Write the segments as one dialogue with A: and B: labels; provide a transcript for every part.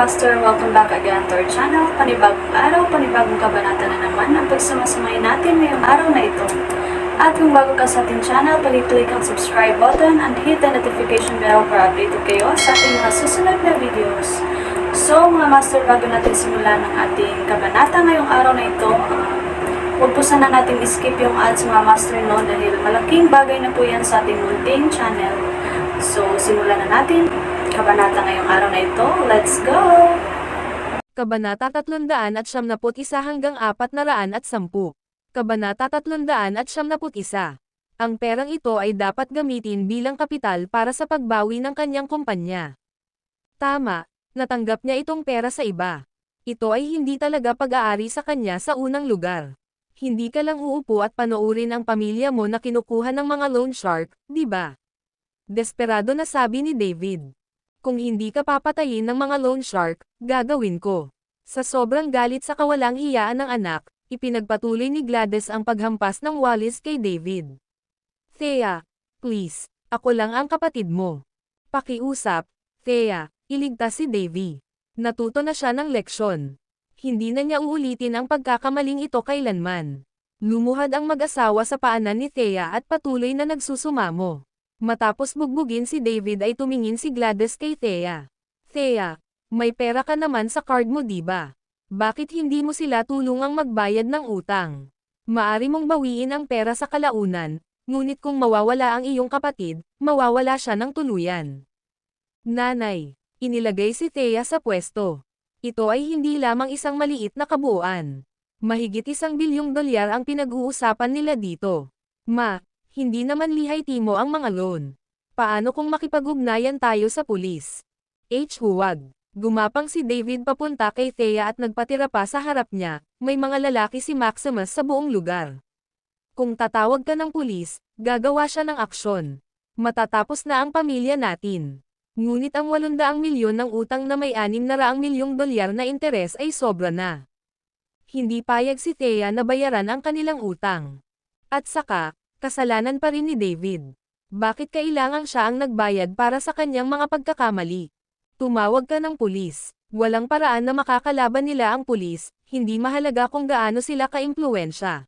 A: Master, welcome back again to our channel. Panibagong araw, panibagong kabanata na naman ang pagsamasamahin natin ngayong araw na ito. At kung bago ka sa ating channel, pag-click ang subscribe button and hit the notification bell para update kayo sa ating mga susunod na videos. So mga Master, bago natin simulan ang ating kabanata ngayong araw na ito, huwag po sana natin skip yung ads mga Master, no, dahil malaking bagay na po yan sa ating munting channel. So simulan na natin kabanata ngayong araw na ito. Let's go!
B: Kabanata 371 hanggang 410. Kabanata 371. Ang perang ito ay dapat gamitin bilang kapital para sa pagbawi ng kanyang kumpanya. Tama, natanggap niya itong pera sa iba. Ito ay hindi talaga pag-aari sa kanya sa unang lugar. Hindi ka lang uupo at panoorin ang pamilya mo na kinukuha ng mga loan shark, di ba? Desperado na sabi ni David. Kung hindi ka papatayin ng mga loan shark, gagawin ko. Sa sobrang galit sa kawalang hiyaan ng anak, ipinagpatuloy ni Gladys ang paghampas ng walis kay David. Thea, please, ako lang ang kapatid mo. Pakiusap, Thea, iligtas si Davy. Natuto na siya ng leksyon. Hindi na niya uulitin ang pagkakamaling ito kailanman. Lumuhad ang mag-asawa sa paanan ni Thea at patuloy na nagsusumamo. Matapos bugbugin si David ay tumingin si Gladys kay Thea. Thea, may pera ka naman sa card mo diba? Bakit hindi mo sila tulungang magbayad ng utang? Maari mong bawiin ang pera sa kalaunan, ngunit kung mawawala ang iyong kapatid, mawawala siya ng tuluyan. Nanay, inilagay si Thea sa pwesto. Ito ay hindi lamang isang maliit na kabuuan. Mahigit $1 bilyong ang pinag-uusapan nila dito. Ma, hindi naman lihay-timo ang mga loan. Paano kung makipag-ugnayan tayo sa pulis? Huwag. Gumapang si David papunta kay Thea at nagpatira pa sa harap niya, may mga lalaki si Maximus sa buong lugar. Kung tatawag ka ng pulis, gagawa siya ng aksyon. Matatapos na ang pamilya natin. Ngunit ang 800 milyon ng utang na may $600 milyong na interes ay sobra na. Hindi payag si Thea na bayaran ang kanilang utang. At saka, kasalanan pa rin ni David. Bakit kailangan siya ang nagbayad para sa kanyang mga pagkakamali? Tumawag ka ng pulis. Walang paraan na makakalaban nila ang pulis, hindi mahalaga kung gaano sila ka-impluwensya.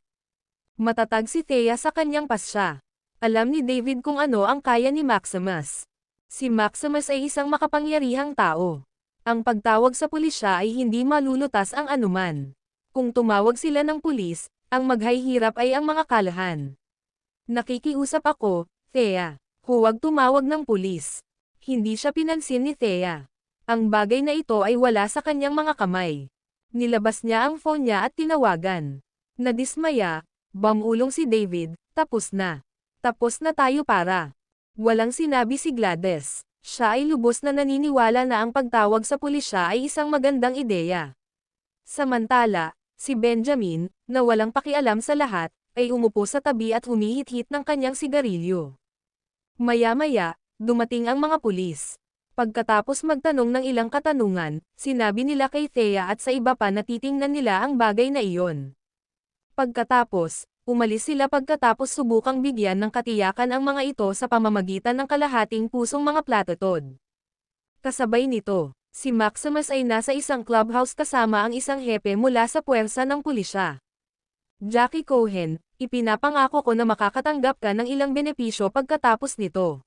B: Matatag si Thea sa kanyang pasya. Alam ni David kung ano ang kaya ni Maximus. Si Maximus ay isang makapangyarihang tao. Ang pagtawag sa pulisya ay hindi malulutas ang anuman. Kung tumawag sila ng pulis, ang maghihirap ay ang mga kalahan. Nakikiusap ako, Thea. Huwag tumawag ng pulis. Hindi siya pinansin ni Thea. Ang bagay na ito ay wala sa kanyang mga kamay. Nilabas niya ang phone niya at tinawagan. Nadismaya, bamulong si David, tapos na. Tapos na tayo para. Walang sinabi si Gladys. Siya ay lubos na naniniwala na ang pagtawag sa pulisya ay isang magandang ideya. Samantala, si Benjamin, na walang pakialam sa lahat, ay umupo sa tabi at humihit-hit ng kanyang sigarilyo. Maya-maya, dumating ang mga pulis. Pagkatapos magtanong ng ilang katanungan, sinabi nila kay Thea at sa iba pa na titingnan nila ang bagay na iyon. Pagkatapos, umalis sila pagkatapos subukang bigyan ng katiyakan ang mga ito sa pamamagitan ng kalahating pusong mga platetod. Kasabay nito, si Maximus ay nasa isang clubhouse kasama ang isang hepe mula sa puwersa ng pulisya. Jackie Cohen, ipinapangako ko na makakatanggap ka ng ilang benepisyo pagkatapos nito.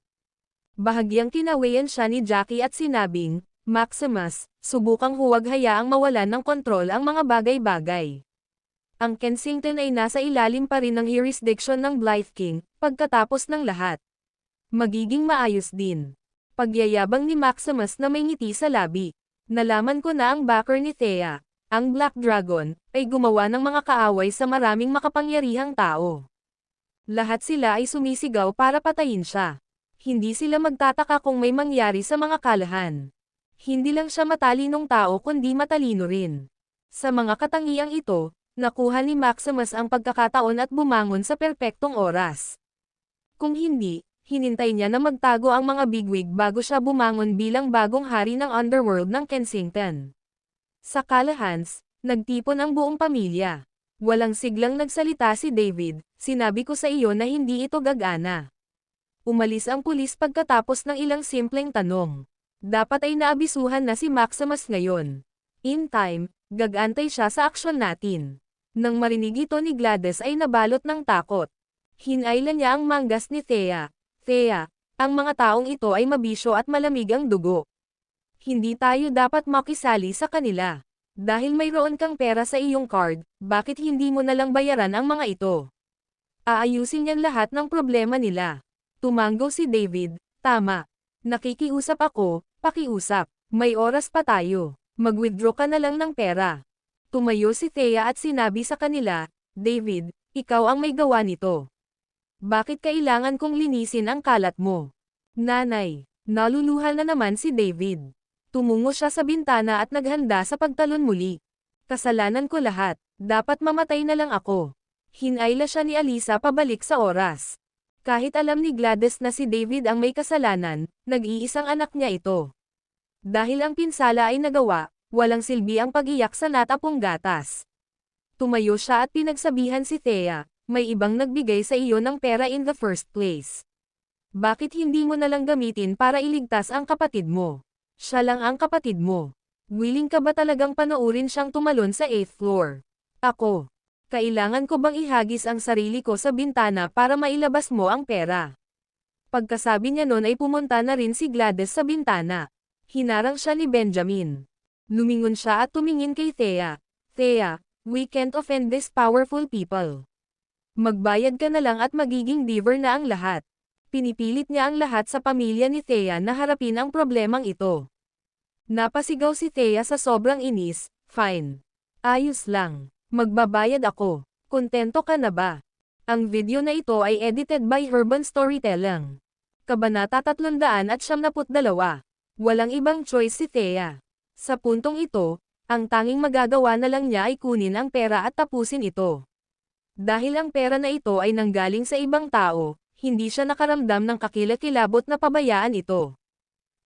B: Bahagyang tinawayan siya ni Jackie at sinabing, Maximus, subukang huwag hayaang mawalan ng kontrol ang mga bagay-bagay. Ang Kensington ay nasa ilalim pa rin ng jurisdiction ng Blythe King, pagkatapos ng lahat. Magiging maayos din. Pagyayabang ni Maximus na may ngiti sa labi. Nalaman ko na ang backer ni Thea, ang Black Dragon, ay gumawa ng mga kaaway sa maraming makapangyarihang tao. Lahat sila ay sumisigaw para patayin siya. Hindi sila magtataka kung may mangyari sa mga kalahan. Hindi lang siya matalinong tao kundi matalino rin. Sa mga katangiang ito, nakuha ni Maximus ang pagkakataon at bumangon sa perpektong oras. Kung hindi, hinintay niya na magtago ang mga bigwig bago siya bumangon bilang bagong hari ng underworld ng Kensington. Sa kalahans, nagtipon ang buong pamilya. Walang siglang nagsalita si David, sinabi ko sa iyo na hindi ito gagana. Umalis ang pulis pagkatapos ng ilang simpleng tanong. Dapat ay naabisuhan na si Maximus ngayon. In time, gagantay siya sa aksyon natin. Nang marinig ito ni Gladys ay nabalot ng takot. Hinailan niya ang manggas ni Thea. Thea, ang mga taong ito ay mabisyo at malamig ang dugo. Hindi tayo dapat makisali sa kanila. Dahil mayroon kang pera sa iyong card, bakit hindi mo nalang bayaran ang mga ito? Aayusin niyang lahat ng problema nila. Tumango si David, tama. Nakikiusap ako, pakiusap. May oras pa tayo. Mag-withdraw ka na lang ng pera. Tumayo si Thea at sinabi sa kanila, David, ikaw ang may gawa nito. Bakit kailangan kong linisin ang kalat mo? Nanay, naluluha na naman si David. Tumungo siya sa bintana at naghanda sa pagtalon muli. Kasalanan ko lahat, dapat mamatay na lang ako. Hinayla siya ni Alisa pabalik sa oras. Kahit alam ni Gladys na si David ang may kasalanan, nag-iisang anak niya ito. Dahil ang pinsala ay nagawa, walang silbi ang pag-iyak sa natapong gatas. Tumayo siya at pinagsabihan si Thea, may ibang nagbigay sa iyo ng pera in the first place. Bakit hindi mo nalang gamitin para iligtas ang kapatid mo? Siya lang ang kapatid mo. Willing ka ba talagang panoorin siyang tumalon sa 8th floor? Ako. Kailangan ko bang ihagis ang sarili ko sa bintana para mailabas mo ang pera? Pagkasabi niya nun ay pumunta na rin si Gladys sa bintana. Hinarang siya ni Benjamin. Lumingon siya at tumingin kay Thea. Thea, we can't offend these powerful people. Magbayad ka na lang at magiging diver na ang lahat. Pinipilit niya ang lahat sa pamilya ni Thea na harapin ang problemang ito. Napasigaw si Thea sa sobrang inis, fine. Ayos lang. Magbabayad ako. Kontento ka na ba? Ang video na ito ay edited by Urban Storytelling. Kabanata 372. Walang ibang choice si Thea. Sa puntong ito, ang tanging magagawa na lang niya ay kunin ang pera at tapusin ito. Dahil ang pera na ito ay nanggaling sa ibang tao, hindi siya nakaramdam ng kakilakilabot na pabayaan ito.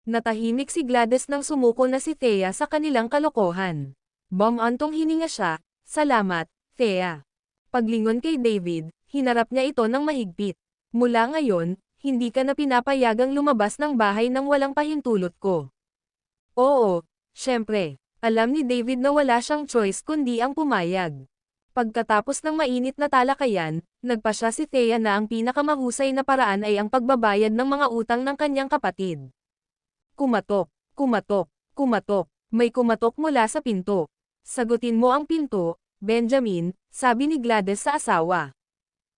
B: Natahimik si Gladys nang sumuko na si Thea sa kanilang kalokohan. Bumantong hininga siya. Salamat, Thea. Paglingon kay David, hinarap niya ito ng mahigpit. Mula ngayon, hindi ka na pinapayagang lumabas ng bahay nang walang pahintulot ko. Oo, syempre. Alam ni David na wala siyang choice kundi ang pumayag. Pagkatapos ng mainit na talakayan, nagpasya si Thea na ang pinakamahusay na paraan ay ang pagbabayad ng mga utang ng kanyang kapatid. Kumatok, kumatok, kumatok. May kumatok mula sa pinto. Sagutin mo ang pinto, Benjamin, sabi ni Gladys sa asawa.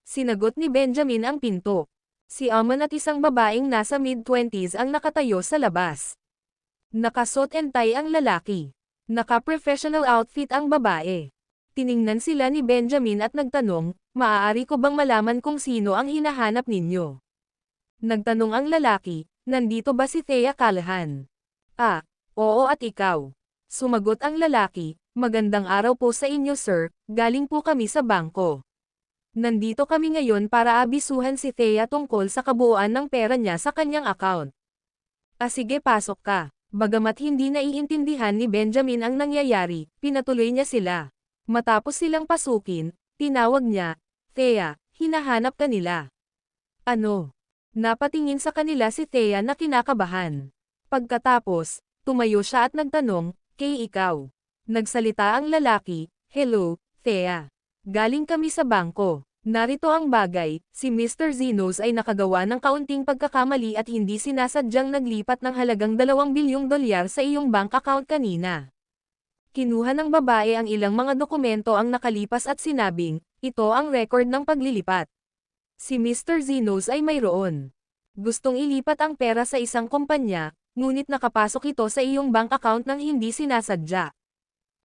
B: Sinagot ni Benjamin ang pinto. Si Amon at isang babaeng nasa mid-20s ang nakatayo sa labas. Nakasuot and tie ang lalaki. Naka-professional outfit ang babae. Tiningnan sila ni Benjamin at nagtanong, maaari ko bang malaman kung sino ang hinahanap ninyo? Nagtanong ang lalaki, nandito ba si Thea Callahan? Ah, oo at ikaw. Sumagot ang lalaki, magandang araw po sa inyo sir, galing po kami sa bangko. Nandito kami ngayon para abisuhan si Thea tungkol sa kabuuan ng pera niya sa kanyang account. Sige pasok ka. Bagamat hindi naiintindihan ni Benjamin ang nangyayari, pinatuloy niya sila. Matapos silang pasukin, tinawag niya, Thea, hinahanap ka nila. Ano? Napatingin sa kanila si Thea na kinakabahan. Pagkatapos, tumayo siya at nagtanong, kay ikaw. Nagsalita ang lalaki, hello, Thea. Galing kami sa bangko. Narito ang bagay, si Mr. Zenos ay nakagawa ng kaunting pagkakamali at hindi sinasadyang naglipat ng halagang 2 bilyong dolyar sa iyong bank account kanina. Kinuha ng babae ang ilang mga dokumento ang nakalipas at sinabing, ito ang record ng paglilipat. Si Mr. Zenos ay mayroon. Gustong ilipat ang pera sa isang kumpanya, ngunit nakapasok ito sa iyong bank account nang hindi sinasadya.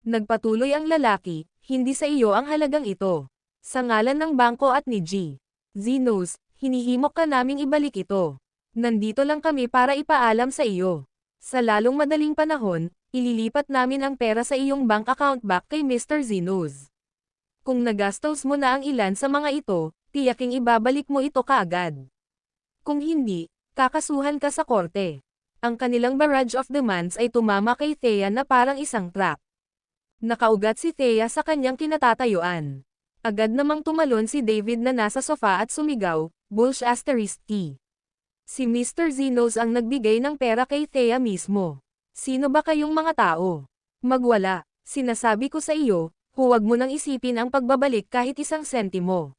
B: Nagpatuloy ang lalaki, hindi sa iyo ang halagang ito. Sa ngalan ng bangko at ni G. Zenos, hinihimok ka naming ibalik ito. Nandito lang kami para ipaalam sa iyo. Sa lalong madaling panahon, ililipat namin ang pera sa iyong bank account back kay Mr. Zenos. Kung nagastos mo na ang ilan sa mga ito, tiyaking ibabalik mo ito kaagad. Kung hindi, kakasuhan ka sa korte. Ang kanilang barrage of demands ay tumama kay Thea na parang isang trap. Nakaugat si Thea sa kanyang kinatatayuan. Agad namang tumalon si David na nasa sofa at sumigaw, Bulsh *T. Si Mr. Zenos ang nagbigay ng pera kay Thea mismo. Sino ba kayong mga tao? Magwala. Sinasabi ko sa iyo, huwag mo nang isipin ang pagbabalik kahit isang sentimo.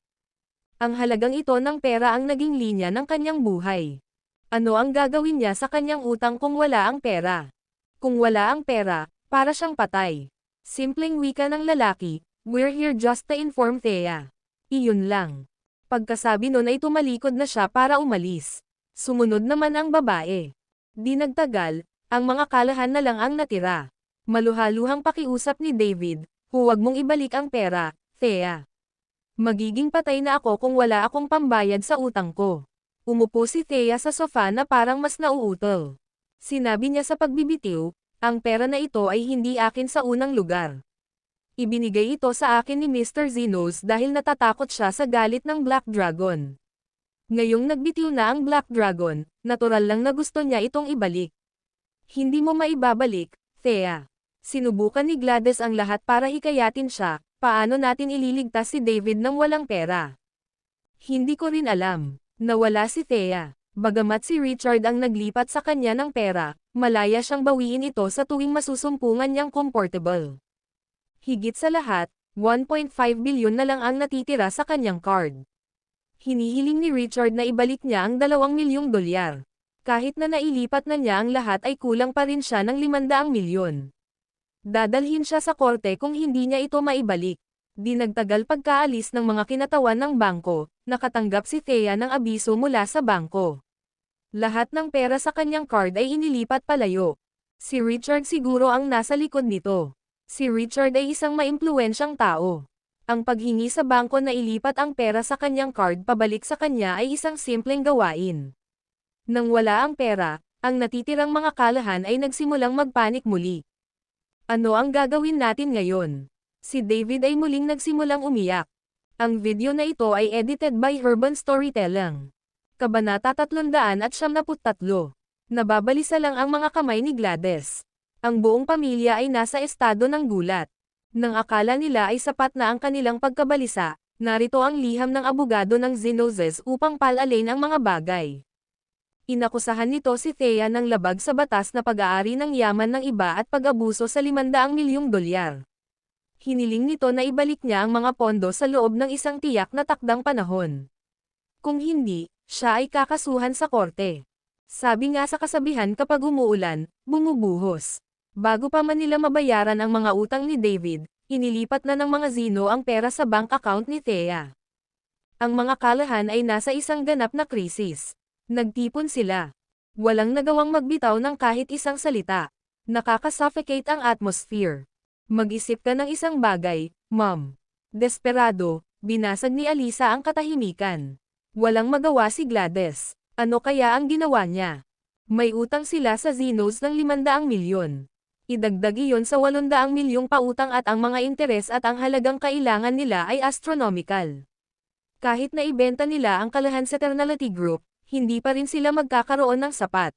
B: Ang halagang ito ng pera ang naging linya ng kanyang buhay. Ano ang gagawin niya sa kanyang utang kung wala ang pera? Kung wala ang pera, para siyang patay. Simpleng wika ng lalaki, we're here just to inform Thea. Iyon lang. Pagkasabi nun ay tumalikod na siya para umalis. Sumunod naman ang babae. Di nagtagal, ang mga kalahan na lang ang natira. Maluhaluhang pakiusap ni David, huwag mong ibalik ang pera, Thea. Magiging patay na ako kung wala akong pambayad sa utang ko. Umupo si Thea sa sofa na parang mas nauutol. Sinabi niya sa pagbibitiw, ang pera na ito ay hindi akin sa unang lugar. Ibinigay ito sa akin ni Mr. Zenos dahil natatakot siya sa galit ng Black Dragon. Ngayong nagbitiw na ang Black Dragon, natural lang na gusto niya itong ibalik. Hindi mo maibabalik, Thea. Sinubukan ni Gladys ang lahat para hikayatin siya, paano natin ililigtas si David nang walang pera. Hindi ko rin alam. Nawala si Thea. Bagamat si Richard ang naglipat sa kanya ng pera, malaya siyang bawiin ito sa tuwing masusumpungan niyang comfortable. Higit sa lahat, 1.5 bilyon na lang ang natitira sa kanyang card. Hinihiling ni Richard na ibalik niya ang 2 milyong dolyar. Kahit na nailipat na niya ang lahat ay kulang pa rin siya ng 500 milyon. Dadalhin siya sa korte kung hindi niya ito maibalik. Di nagtagal pagkaalis ng mga kinatawan ng bangko, nakatanggap si Thea ng abiso mula sa bangko. Lahat ng pera sa kanyang card ay inilipat palayo. Si Richard siguro ang nasa likod nito. Si Richard ay isang maimpluwensyang tao. Ang paghingi sa bangko na ilipat ang pera sa kanyang card pabalik sa kanya ay isang simpleng gawain. Nang wala ang pera, ang natitirang mga kalahan ay nagsimulang magpanik muli. Ano ang gagawin natin ngayon? Si David ay muling nagsimulang umiyak. Ang video na ito ay edited by Urban Storytelling. Kabanata 373. Nababalisa lang ang mga kamay ni Gladys. Ang buong pamilya ay nasa estado ng gulat. Nang akala nila ay sapat na ang kanilang pagkabalisa, narito ang liham ng abogado ng Zenoses upang palalin ang mga bagay. Inakusahan nito si Thea ng labag sa batas na pag-aari ng yaman ng iba at pag-abuso sa 500 milyong dolyar. Hiniling nito na ibalik niya ang mga pondo sa loob ng isang tiyak na takdang panahon. Kung hindi, siya ay kakasuhan sa korte. Sabi nga sa kasabihan kapag umuulan, bumubuhos. Bago pa man nila mabayaran ang mga utang ni David, inilipat na ng mga Zeno ang pera sa bank account ni Thea. Ang mga kalahan ay nasa isang ganap na krisis. Nagtipon sila. Walang nagawang magbitaw ng kahit isang salita. Nakakasuffocate ang atmosphere. Mag-isip ka ng isang bagay, Mom. Desperado, binasag ni Alisa ang katahimikan. Walang magawa si Gladys. Ano kaya ang ginawa niya? May utang sila sa Zenos ng 500 milyon. Idagdag iyon sa 800 milyong pautang at ang mga interes at ang halagang kailangan nila ay astronomical. Kahit na ibenta nila ang kalahan sa Eternality Group, hindi pa rin sila magkakaroon ng sapat.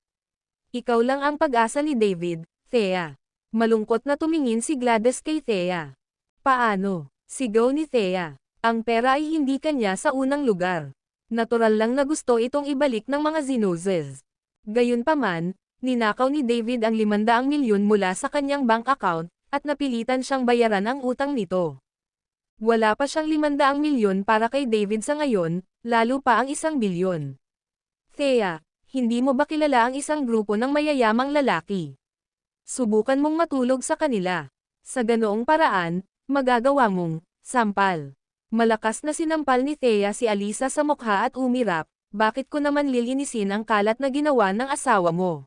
B: Ikaw lang ang pag-asa ni David, Thea. Malungkot na tumingin si Gladys kay Thea. Paano? Sigaw ni Thea. Ang pera ay hindi kanya sa unang lugar. Natural lang na gusto itong ibalik ng mga Zenoses. Gayunpaman, ninakaw ni David ang 500 milyon mula sa kanyang bank account, at napilitan siyang bayaran ang utang nito. Wala pa siyang 500 milyon para kay David sa ngayon, lalo pa ang 1 bilyon. Thea, hindi mo ba kilala ang isang grupo ng mayayamang lalaki? Subukan mong matulog sa kanila. Sa ganoong paraan, magagawa mong sampal. Malakas na sinampal ni Thea si Alisa sa mukha at umirap, bakit ko naman lilinisin ang kalat na ginawa ng asawa mo?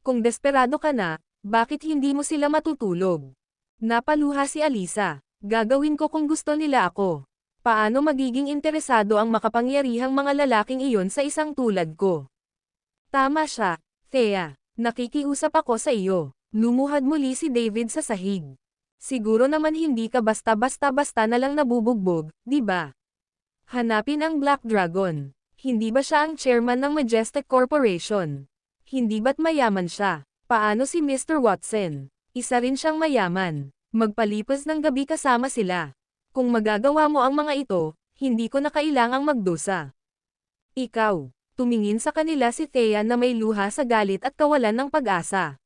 B: Kung desperado ka na, bakit hindi mo sila matutulog? Napaluha si Alisa, gagawin ko kung gusto nila ako. Paano magiging interesado ang makapangyarihang mga lalaking iyon sa isang tulad ko? Tama siya, Thea. Nakikiusap ako sa iyo. Lumuhad muli si David sa sahig. Siguro naman hindi ka basta-basta na lang nabubugbog, di ba? Hanapin ang Black Dragon. Hindi ba siya ang chairman ng Majestic Corporation? Hindi ba't mayaman siya? Paano si Mr. Watson? Isa rin siyang mayaman. Magpalipas ng gabi kasama sila. Kung magagawa mo ang mga ito, hindi ko na kailangang magdusa. Ikaw, Tumingin sa kanila si Thea na may luha sa galit at kawalan ng pag-asa.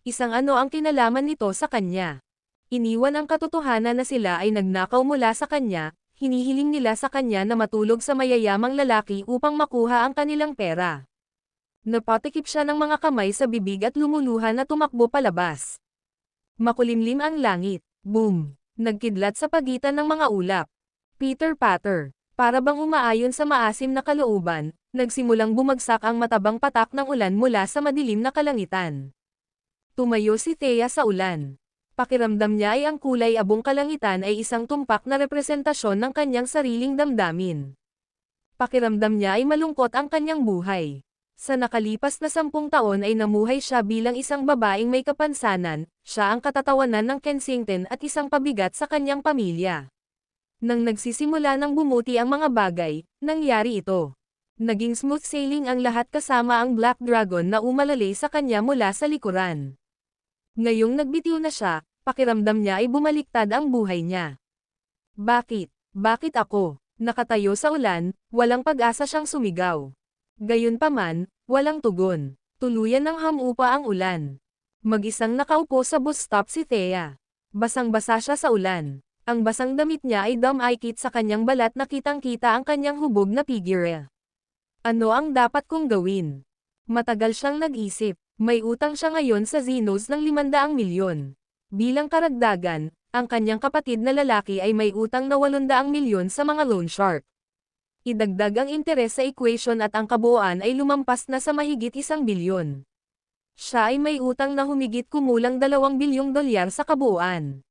B: Isang ano ang kinalaman nito sa kanya. Iniwan ang katotohanan na sila ay nagnakaw mula sa kanya, hinihiling nila sa kanya na matulog sa mayayamang lalaki upang makuha ang kanilang pera. Napatikip siya ng mga kamay sa bibig at lumuluha na tumakbo palabas. Makulimlim ang langit. Boom! Nagkidlat sa pagitan ng mga ulap. Pitter-patter. Para bang umaayon sa maasim na kalooban, nagsimulang bumagsak ang matabang patak ng ulan mula sa madilim na kalangitan. Tumayo si Thea sa ulan. Pakiramdam niya ay ang kulay abong kalangitan ay isang tumpak na representasyon ng kanyang sariling damdamin. Pakiramdam niya ay malungkot ang kanyang buhay. Sa nakalipas na 10 taon ay namuhay siya bilang isang babaeng may kapansanan, siya ang katatawanan ng Kensington at isang pabigat sa kanyang pamilya. Nang nagsisimula ng bumuti ang mga bagay, nangyari ito. Naging smooth sailing ang lahat kasama ang Black Dragon na umalalay sa kanya mula sa likuran. Ngayong nagbitiw na siya, pakiramdam niya ay bumaliktad ang buhay niya. Bakit? Bakit ako? Nakatayo sa ulan, walang pag-asa siyang sumigaw. Gayunpaman, walang tugon. Tuluyan ng hamupa ang ulan. Mag-isang nakaupo sa bus stop si Thea. Basang-basa siya sa ulan. Ang basang damit niya ay damaykit sa kanyang balat na kitang-kita ang kanyang hubog na figure. Ano ang dapat kong gawin? Matagal siyang nag-isip. May utang siya ngayon sa Zenos ng 500 milyon. Bilang karagdagan, ang kanyang kapatid na lalaki ay may utang na 800 milyon sa mga loan shark. Idagdag ang interes sa equation at ang kabuuan ay lumampas na sa mahigit 1 bilyon. Siya ay may utang na humigit kumulang 2 bilyong dolyar sa kabuuan.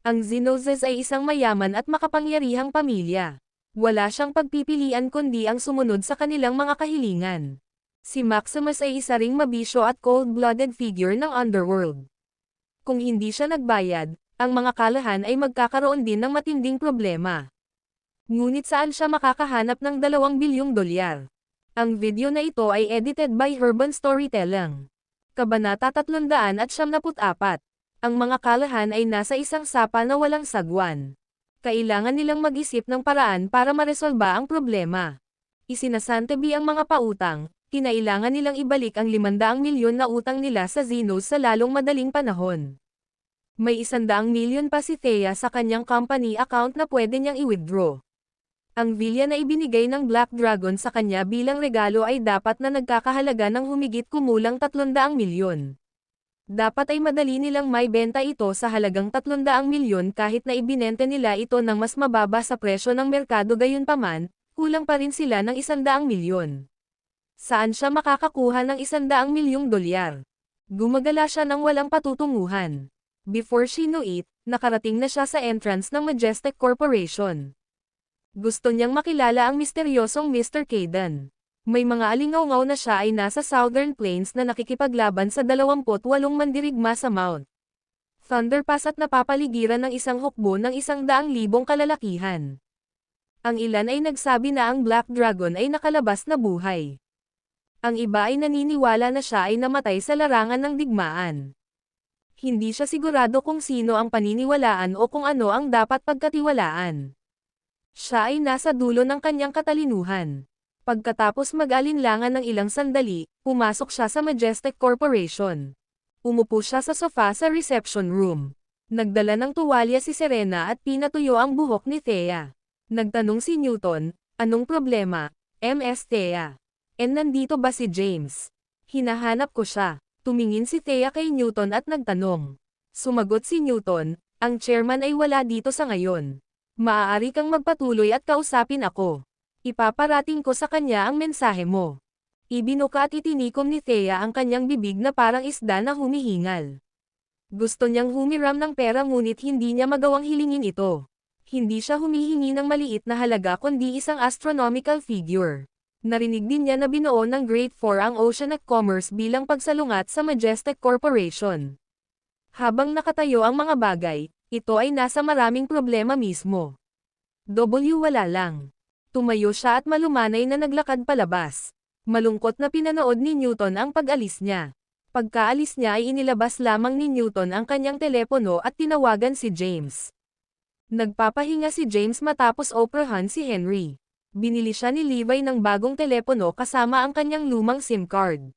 B: Ang Zenoses ay isang mayaman at makapangyarihang pamilya. Wala siyang pagpipilian kundi ang sumunod sa kanilang mga kahilingan. Si Maximus ay isa ring mabisyo at cold-blooded figure ng underworld. Kung hindi siya nagbayad, ang mga kalahan ay magkakaroon din ng matinding problema. Ngunit saan siya makakahanap ng 2 bilyong dolyar? Ang video na ito ay edited by Urban Storytelling. Kabanata 374. Ang mga kalahan ay nasa isang sapa na walang sagwan. Kailangan nilang mag-isip ng paraan para maresolba ang problema. Isinasantabi ang mga pautang. Kinailangan nilang ibalik ang 500 milyon na utang nila sa Zenos sa lalong madaling panahon. May 100 milyon pa si Thea sa kanyang company account na pwede niyang i-withdraw. Ang villa na ibinigay ng Black Dragon sa kanya bilang regalo ay dapat na nagkakahalaga ng humigit kumulang 300 milyon. Dapat ay madali nilang may benta ito sa halagang 300 milyon kahit na ibinenta nila ito ng mas mababa sa presyo ng merkado, gayunpaman, kulang pa rin sila ng 100 milyon. Saan siya makakakuha ng 100 milyong dolyar? Gumagala siya ng walang patutunguhan. Before she knew it, nakarating na siya sa entrance ng Majestic Corporation. Gusto niyang makilala ang misteryosong Mr. Caden. May mga alingaw-ngaw na siya ay nasa Southern Plains na nakikipaglaban sa 28 mandirigma sa Mount Thunderpass at napapaligiran ng isang hukbo ng 100,000 kalalakihan. Ang ilan ay nagsabi na ang Black Dragon ay nakalabas na buhay. Ang iba ay naniniwala na siya ay namatay sa larangan ng digmaan. Hindi siya sigurado kung sino ang paniniwalaan o kung ano ang dapat pagkatiwalaan. Siya ay nasa dulo ng kanyang katalinuhan. Pagkatapos mag-alinlangan ng ilang sandali, pumasok siya sa Majestic Corporation. Umupo siya sa sofa sa reception room. Nagdala ng tuwalya si Serena at pinatuyo ang buhok ni Thea. Nagtanong si Newton, anong problema, Ms. Thea? Nandito ba si James? Hinahanap ko siya. Tumingin si Thea kay Newton at nagtanong. Sumagot si Newton, ang chairman ay wala dito sa ngayon. Maaari kang magpatuloy at kausapin ako. Ipaparating ko sa kanya ang mensahe mo. Ibinuka at itinikom ni Thea ang kanyang bibig na parang isda na humihingal. Gusto niyang humiram ng pera ngunit hindi niya magawang hilingin ito. Hindi siya humihingi ng maliit na halaga kundi isang astronomical figure. Narinig din niya na binuo ng Great Four ang Oceanic Commerce bilang pagsalungat sa Majestic Corporation. Habang nakatayo ang mga bagay, ito ay nasa maraming problema mismo. Wala lang. Tumayo siya at malumanay na naglakad palabas. Malungkot na pinanood ni Newton ang pag-alis niya. Pagkaalis niya ay inilabas lamang ni Newton ang kanyang telepono at tinawagan si James. Nagpapahinga si James matapos operahan si Henry. Binili siya ni Levi ng bagong telepono kasama ang kanyang lumang SIM card.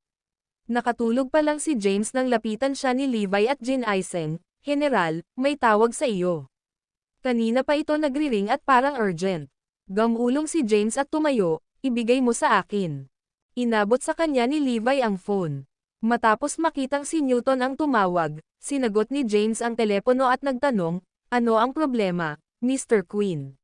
B: Nakatulog pa lang si James nang lapitan siya ni Levi at Jin Aisen, "General, may tawag sa iyo." Kanina pa ito nagri-ring at parang urgent. Gamulong si James at tumayo, "Ibigay mo sa akin." Inabot sa kanya ni Levi ang phone. Matapos makitang si Newton ang tumawag, sinagot ni James ang telepono at nagtanong, "Ano ang problema, Mr. Queen?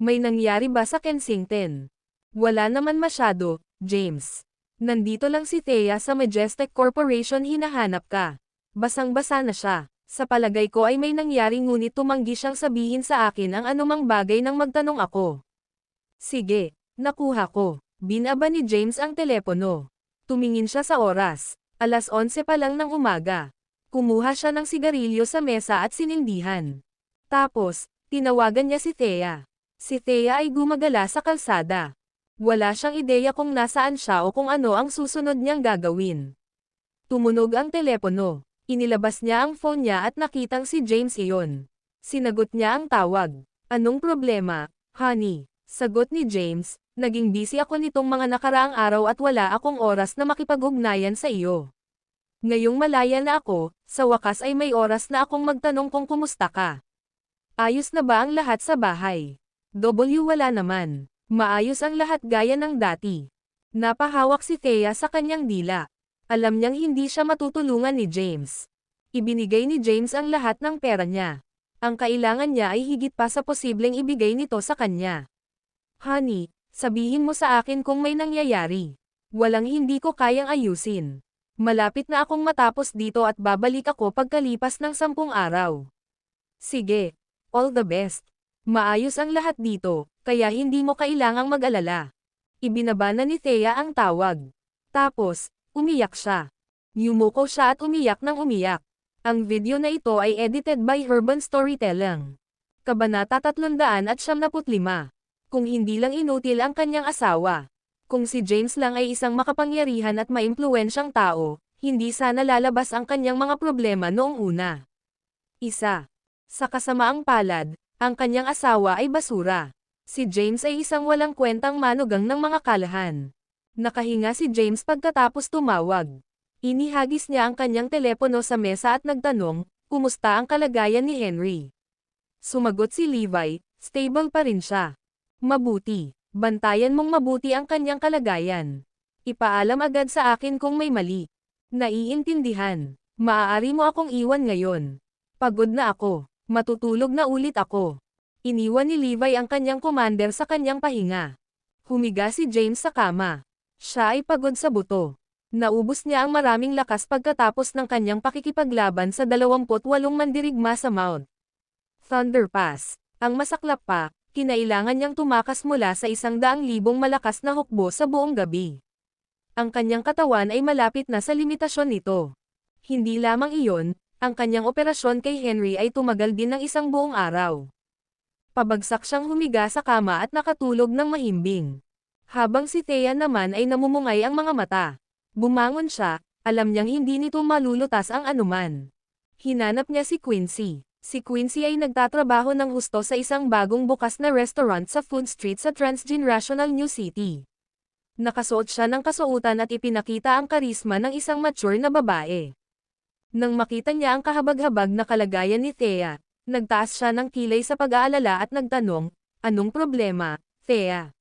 B: May nangyari ba sa Kensington?" "Wala naman masyado, James. Nandito lang si Thea sa Majestic Corporation, hinahanap ka." Basang-basa na siya. "Sa palagay ko ay may nangyari ngunit tumanggi siyang sabihin sa akin ang anumang bagay nang magtanong ako." "Sige, nakuha ko." Binaba ni James ang telepono. Tumingin siya sa oras. 11:00 pa lang ng umaga. Kumuha siya ng sigarilyo sa mesa at sinindihan. Tapos, tinawagan niya si Thea. Si Thea ay gumagala sa kalsada. Wala siyang ideya kung nasaan siya o kung ano ang susunod niyang gagawin. Tumunog ang telepono. Inilabas niya ang phone niya at nakitang si James iyon. Sinagot niya ang tawag. "Anong problema, honey?" Sagot ni James, "Naging busy ako nitong mga nakaraang araw at wala akong oras na makipag-ugnayan sa iyo. Ngayong malaya na ako, sa wakas ay may oras na akong magtanong kung kumusta ka. Ayos na ba ang lahat sa bahay?" Wala naman. Maayos ang lahat gaya ng dati." Napahawak si Thea sa kanyang dila. Alam niyang hindi siya matutulungan ni James. Ibinigay ni James ang lahat ng pera niya. Ang kailangan niya ay higit pa sa posibleng ibigay nito sa kanya. "Honey, sabihin mo sa akin kung may nangyayari. Walang hindi ko kayang ayusin. Malapit na akong matapos dito at babalik ako pagkalipas ng 10 araw." "Sige. All the best. Maayos ang lahat dito, kaya hindi mo kailangang mag-alala." Ibinaba na ni Thea ang tawag. Tapos, umiyak siya. Yumuko siya at umiyak ng umiyak. Ang video na ito ay edited by Herban Storytelling. Kabanata 375. Kung hindi lang inutil ang kanyang asawa. Kung si James lang ay isang makapangyarihan at maimpluwensyang tao, hindi sana lalabas ang kanyang mga problema noong una. Sa kasamaang palad, ang kanyang asawa ay basura. Si James ay isang walang kwentang manugang ng mga kalahan. Nakahinga si James pagkatapos tumawag. Inihagis niya ang kanyang telepono sa mesa at nagtanong, "Kumusta ang kalagayan ni Henry?" Sumagot si Levi, "Stable pa rin siya." "Mabuti. Bantayan mong mabuti ang kanyang kalagayan. Ipaalam agad sa akin kung may mali." "Naiintindihan. Maaari mo akong iwan ngayon. Pagod na ako. Matutulog na ulit ako." Iniwan ni Levi ang kanyang commander sa kanyang pahinga. Humiga si James sa kama. Siya ay pagod sa buto. Naubos niya ang maraming lakas pagkatapos ng kanyang pakikipaglaban sa 28 mandirigma sa Mount Thunder Pass. Ang masaklap pa, kinailangan niyang tumakas mula sa 100,000 malakas na hukbo sa buong gabi. Ang kanyang katawan ay malapit na sa limitasyon nito. Hindi lamang iyon, ang kanyang operasyon kay Henry ay tumagal din ng 1 buong araw. Pabagsak siyang humiga sa kama at nakatulog ng mahimbing. Habang si Thea naman ay namumungay ang mga mata. Bumangon siya, alam niyang hindi nito malulutas ang anuman. Hinanap niya si Quincy. Si Quincy ay nagtatrabaho ng husto sa isang bagong bukas na restaurant sa Food Street sa Transgenerational New City. Nakasuot siya ng kasuotan at ipinakita ang karisma ng isang mature na babae. Nang makita niya ang kahabag-habag na kalagayan ni Thea, nagtaas siya ng kilay sa pag-aalala at nagtanong, "Anong problema, Thea?"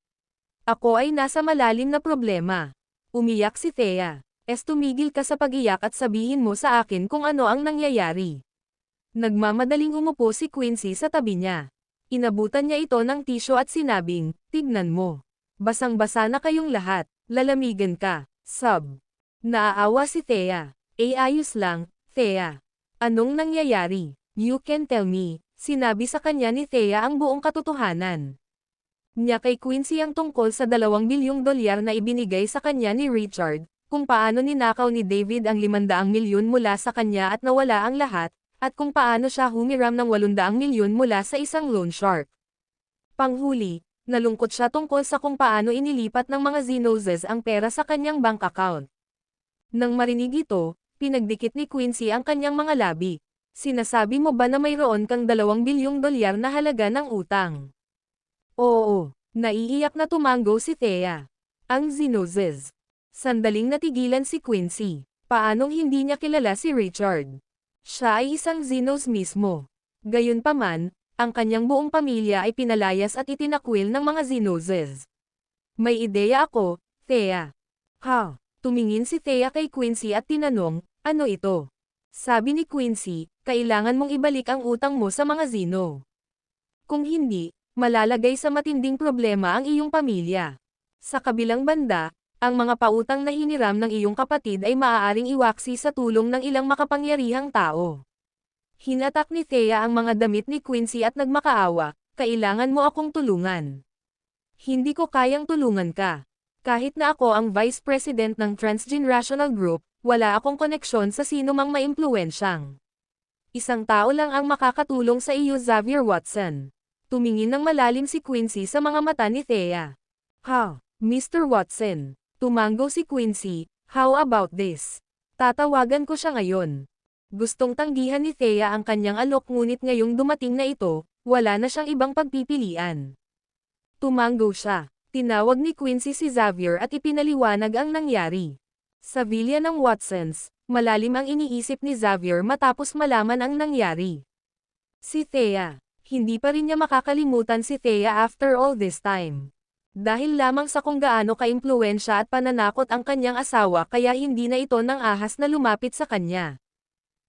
B: "Ako ay nasa malalim na problema." Umiyak si Thea. Tumigil ka sa pag-iyak at sabihin mo sa akin kung ano ang nangyayari." Nagmamadaling umupo si Quincy sa tabi niya. Inabutan niya ito ng tisyo at sinabing, "Tignan mo. Basang-basa na kayong lahat, lalamigan ka, sub." Naaawa si Thea. Ayos lang, Thea. Anong nangyayari? You can tell me." Sinabi sa kanya ni Thea ang buong katotohanan. Niya kay Quincy ang tungkol sa $2 bilyong na ibinigay sa kanya ni Richard, kung paano ninakaw ni David ang 500 milyon mula sa kanya at nawala ang lahat, at kung paano siya humiram ng 800 milyon mula sa isang loan shark. Panghuli, nalungkot siya tungkol sa kung paano inilipat ng mga Xenozes ang pera sa kanyang bank account. Nang marinig ito, pinagdikit ni Quincy ang kanyang mga labi. "Sinasabi mo ba na mayroon kang $2 bilyong na halaga ng utang?" "Oo. Naiiyak na tumango si Thea. Ang Zinoses. Sandaling natigilan si Quincy. Paanong hindi niya kilala si Richard? Siya ay isang Zenos mismo. Gayunpaman, ang kanyang buong pamilya ay pinalayas at itinakwil ng mga Zenoses. May ideya ako, Thea. Ha? Tumingin si Thea kay Quincy at tinanong, ano ito? Sabi ni Quincy, kailangan mong ibalik ang utang mo sa mga Zeno. Kung hindi, malalagay sa matinding problema ang iyong pamilya. Sa kabilang banda, ang mga pautang na hiniram ng iyong kapatid ay maaaring iwaksi sa tulong ng ilang makapangyarihang tao. Hinatak ni Thea ang mga damit ni Quincy at nagmakaawa, kailangan mo akong tulungan. Hindi ko kayang tulungan ka. Kahit na ako ang Vice President ng Transgenerational Group, wala akong koneksyon sa sino mang maimpluwensyang. Isang tao lang ang makakatulong sa iyo, Xavier Watson. Tumingin ng malalim si Quincy sa mga mata ni Thea. Ha, Mr. Watson. Tumango si Quincy, how about this? Tatawagan ko siya ngayon. Gustong tanggihan ni Thea ang kanyang alok ngunit ngayong dumating na ito, wala na siyang ibang pagpipilian. Tumango siya. Tinawag ni Quincy si Xavier at ipinaliwanag ang nangyari. Sa villa ng Watsons, malalim ang iniisip ni Xavier matapos malaman ang nangyari. Si Thea. Hindi pa rin niya makakalimutan si Thea after all this time. Dahil lamang sa kung gaano kaimpluwensya at pananakot ang kanyang asawa kaya hindi na ito nang ahas na lumapit sa kanya.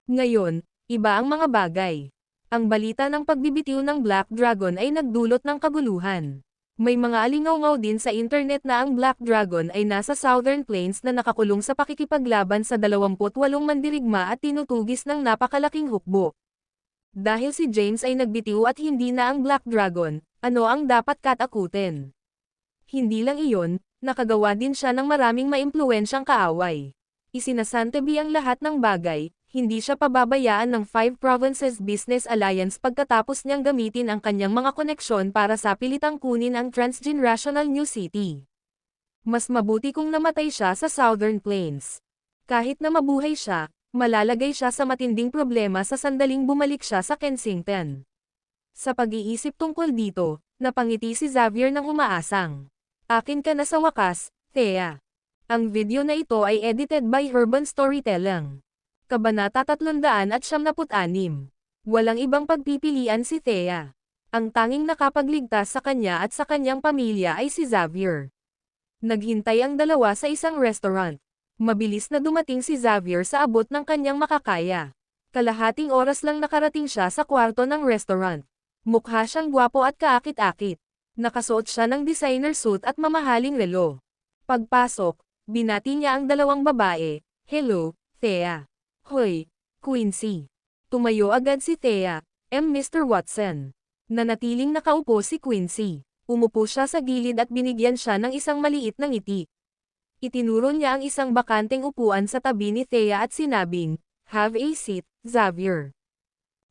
B: Ngayon, iba ang mga bagay. Ang balita ng pagbibitiw ng Black Dragon ay nagdulot ng kaguluhan. May mga alingaw-ngaw din sa internet na ang Black Dragon ay nasa Southern Plains na nakakulong sa pakikipaglaban sa 28 mandirigma at tinutugis ng napakalaking hukbo. Dahil si James ay nagbitiw at hindi na ang Black Dragon, ano ang dapat katakutin? Hindi lang iyon, nakagawa din siya ng maraming maimpluwensyang kaaway. Isinasantabi ang lahat ng bagay, hindi siya pababayaan ng 5 Provinces Business Alliance pagkatapos niyang gamitin ang kanyang mga koneksyon para sa pilitang kunin ang Transgenerational New City. Mas mabuti kung namatay siya sa Southern Plains. Kahit na mabuhay siya, malalagay siya sa matinding problema sa sandaling bumalik siya sa Kensington. Sa pag-iisip tungkol dito, napangiti si Xavier ng umaasang. Akin ka na sa wakas, Thea. Ang video na ito ay edited by Urban Storytelling. Kabanata 376. Walang ibang pagpipilian si Thea. Ang tanging nakapagligtas sa kanya at sa kanyang pamilya ay si Xavier. Naghintay ang dalawa sa isang restaurant. Mabilis na dumating si Xavier sa abot ng kanyang makakaya. Kalahating oras lang nakarating siya sa kwarto ng restaurant. Mukha siyang gwapo at kaakit-akit. Nakasuot siya ng designer suit at mamahaling relo. Pagpasok, binati niya ang dalawang babae. Hello, Thea. Hoy, Quincy. Tumayo agad si Thea. Mr. Watson. Nanatiling nakaupo si Quincy. Umupo siya sa gilid at binigyan siya ng isang maliit na ngiti. Itinuro niya ang isang bakanteng upuan sa tabi ni Thea at sinabing, have a seat, Xavier.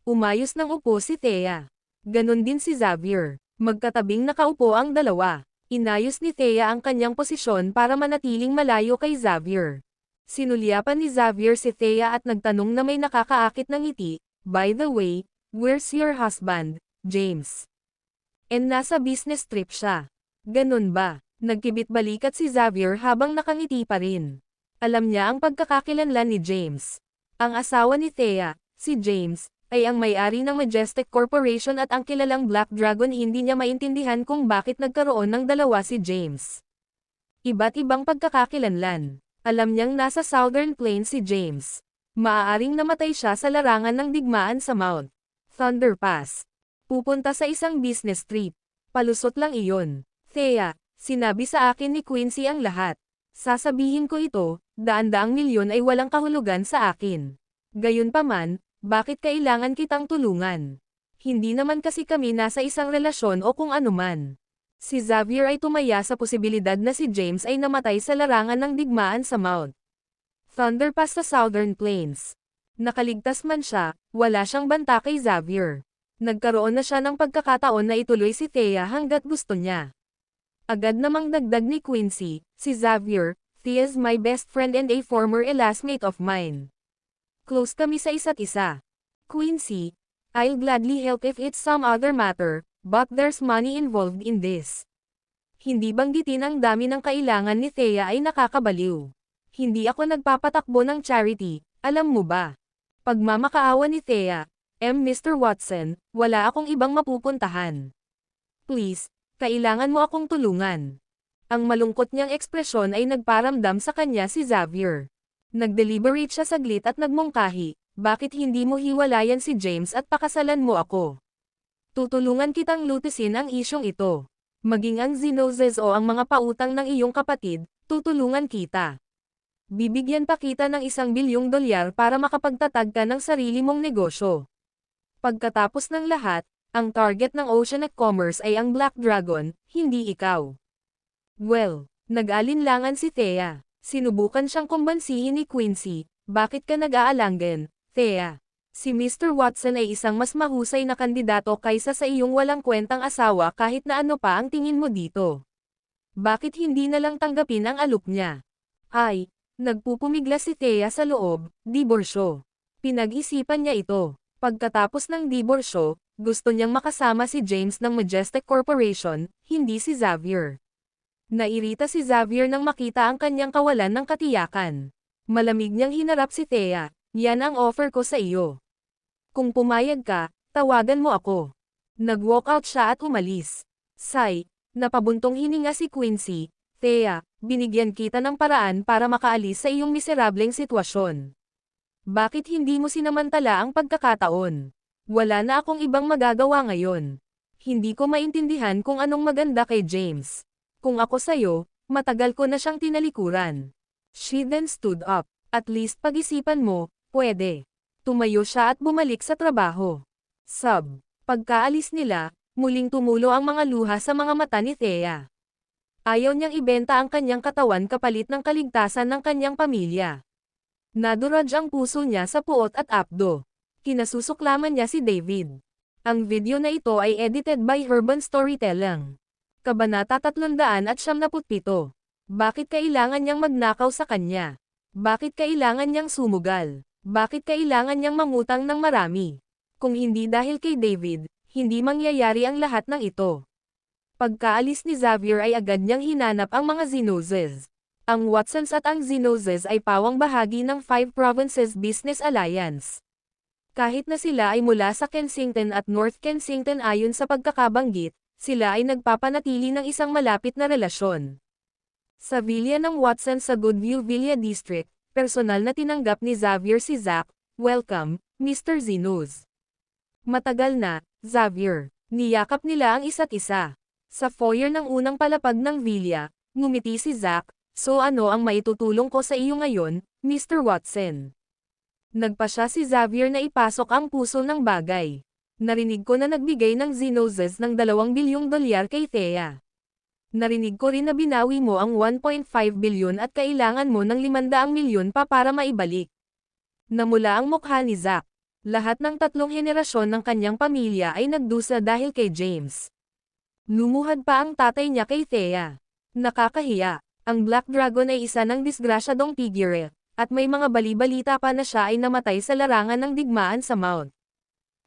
B: Umayos ng upo si Thea. Ganon din si Xavier. Magkatabing nakaupo ang dalawa. Inayos ni Thea ang kanyang posisyon para manatiling malayo kay Xavier. Sinulyapan ni Xavier si Thea at nagtanong na may nakakaakit ng ngiti, by the way, where's your husband, James? And nasa business trip siya. Ganon ba? Nagkibit-balikat si Xavier habang nakangiti pa rin. Alam niya ang pagkakakilanlan ni James. Ang asawa ni Thea, si James, ay ang may-ari ng Majestic Corporation at ang kilalang Black Dragon. Hindi niya maintindihan kung bakit nagkaroon ng dalawa si James. Iba't ibang pagkakakilanlan. Alam niyang nasa Southern Plains si James. Maaaring namatay siya sa larangan ng digmaan sa Mount Thunder Pass. Pupunta sa isang business trip. Palusot lang iyon. Thea, sinabi sa akin ni Quincy ang lahat. Sasabihin ko ito, daan-daang milyon ay walang kahulugan sa akin. Gayunpaman, bakit kailangan kitang tulungan? Hindi naman kasi kami nasa isang relasyon o kung anuman. Si Xavier ay tumaya sa posibilidad na si James ay namatay sa larangan ng digmaan sa Mount Thunder Pass sa Southern Plains. Nakaligtas man siya, wala siyang banta kay Xavier. Nagkaroon na siya ng pagkakataon na ituloy si Thea hanggat gusto niya. Agad namang dagdag ni Quincy, si Xavier, Thea's my best friend and a former classmate of mine. Close kami sa isa't isa. Quincy, I'll gladly help if it's some other matter, but there's money involved in this. Hindi banggitin ang dami ng kailangan ni Thea ay nakakabaliw. Hindi ako nagpapatakbo ng charity, alam mo ba? Pagmamakaawa ni Thea, Mr. Watson, wala akong ibang mapupuntahan. Please, kailangan mo akong tulungan. Ang malungkot niyang ekspresyon ay nagparamdam sa kanya si Xavier. Nag-deliberate siya saglit at nagmungkahi, bakit hindi mo hiwalayan si James at pakasalan mo ako? Tutulungan kitang lutisin ang isyong ito. Maging ang Xenozes o ang mga pautang ng iyong kapatid, tutulungan kita. Bibigyan pa kita ng $1 bilyong para makapagtatag ka ng sarili mong negosyo. Pagkatapos ng lahat, ang target ng Oceanic Commerce ay ang Black Dragon, hindi ikaw. Well, nag-alinlangan si Thea. Sinubukan siyang kumbansihin ni Quincy, bakit ka nag-aalanggan, Thea? Si Mr. Watson ay isang mas mahusay na kandidato kaysa sa iyong walang kwentang asawa kahit na ano pa ang tingin mo dito. Bakit hindi na lang tanggapin ang alok niya? Ay, nagpupumigla si Thea sa loob, diborsyo. Pinag-isipan niya ito. Pagkatapos ng diborsyo, gusto niyang makasama si James ng Majestic Corporation, hindi si Xavier. Nairita si Xavier nang makita ang kanyang kawalan ng katiyakan. Malamig niyang hinarap si Thea, yan ang offer ko sa iyo. Kung pumayag ka, tawagan mo ako. Nag-walkout siya at umalis. Sigh, napabuntong hininga si Quincy, Thea, binigyan kita ng paraan para makaalis sa iyong miserableng sitwasyon. Bakit hindi mo sinamantala ang pagkakataon? Wala na akong ibang magagawa ngayon. Hindi ko maintindihan kung anong maganda kay James. Kung ako sayo, matagal ko na siyang tinalikuran. She then stood up. At least pag-isipan mo, pwede. Tumayo siya at bumalik sa trabaho. Pagkaalis nila, muling tumulo ang mga luha sa mga mata ni Thea. Ayaw niyang ibenta ang kanyang katawan kapalit ng kaligtasan ng kanyang pamilya. Naduraj ang puso niya sa puot at apdo. Kinasusuklaman niya si David. Ang video na ito ay edited by Urban Storytelling. Kabanata 377. Bakit kailangan niyang magnakaw sa kanya? Bakit kailangan niyang sumugal? Bakit kailangan niyang mangutang ng marami? Kung hindi dahil kay David, hindi mangyayari ang lahat ng ito. Pagkaalis ni Xavier ay agad niyang hinanap ang mga Xenozes. Ang Watsons at ang Xenozes ay pawang bahagi ng 5 Provinces Business Alliance. Kahit na sila ay mula sa Kensington at North Kensington ayon sa pagkakabanggit, sila ay nagpapanatili ng isang malapit na relasyon. Sa villa ng Watson sa Goodview Villa District, personal na tinanggap ni Xavier si Zack, "Welcome, Mr. Xenoz." Matagal na, Xavier. Niyakap nila ang isa't isa. Sa foyer ng unang palapag ng villa, ngumiti si Zack, "So ano ang maitutulong ko sa iyo ngayon, Mr. Watson?" Nagpa siya si Xavier na ipasok ang puso ng bagay. Narinig ko na nagbigay ng Xenozes ng $2 bilyong kay Thea. Narinig ko rin na binawi mo ang 1.5 bilyon at kailangan mo ng 500 milyon pa para maibalik. Namula ang mukha ni Zack. Lahat ng 3 henerasyon ng kanyang pamilya ay nagdusa dahil kay James. Lumuhad pa ang tatay niya kay Thea. Nakakahiya. Ang Black Dragon ay isa ng disgrasyadong figure, at may mga bali-balita pa na siya ay namatay sa larangan ng digmaan sa Mount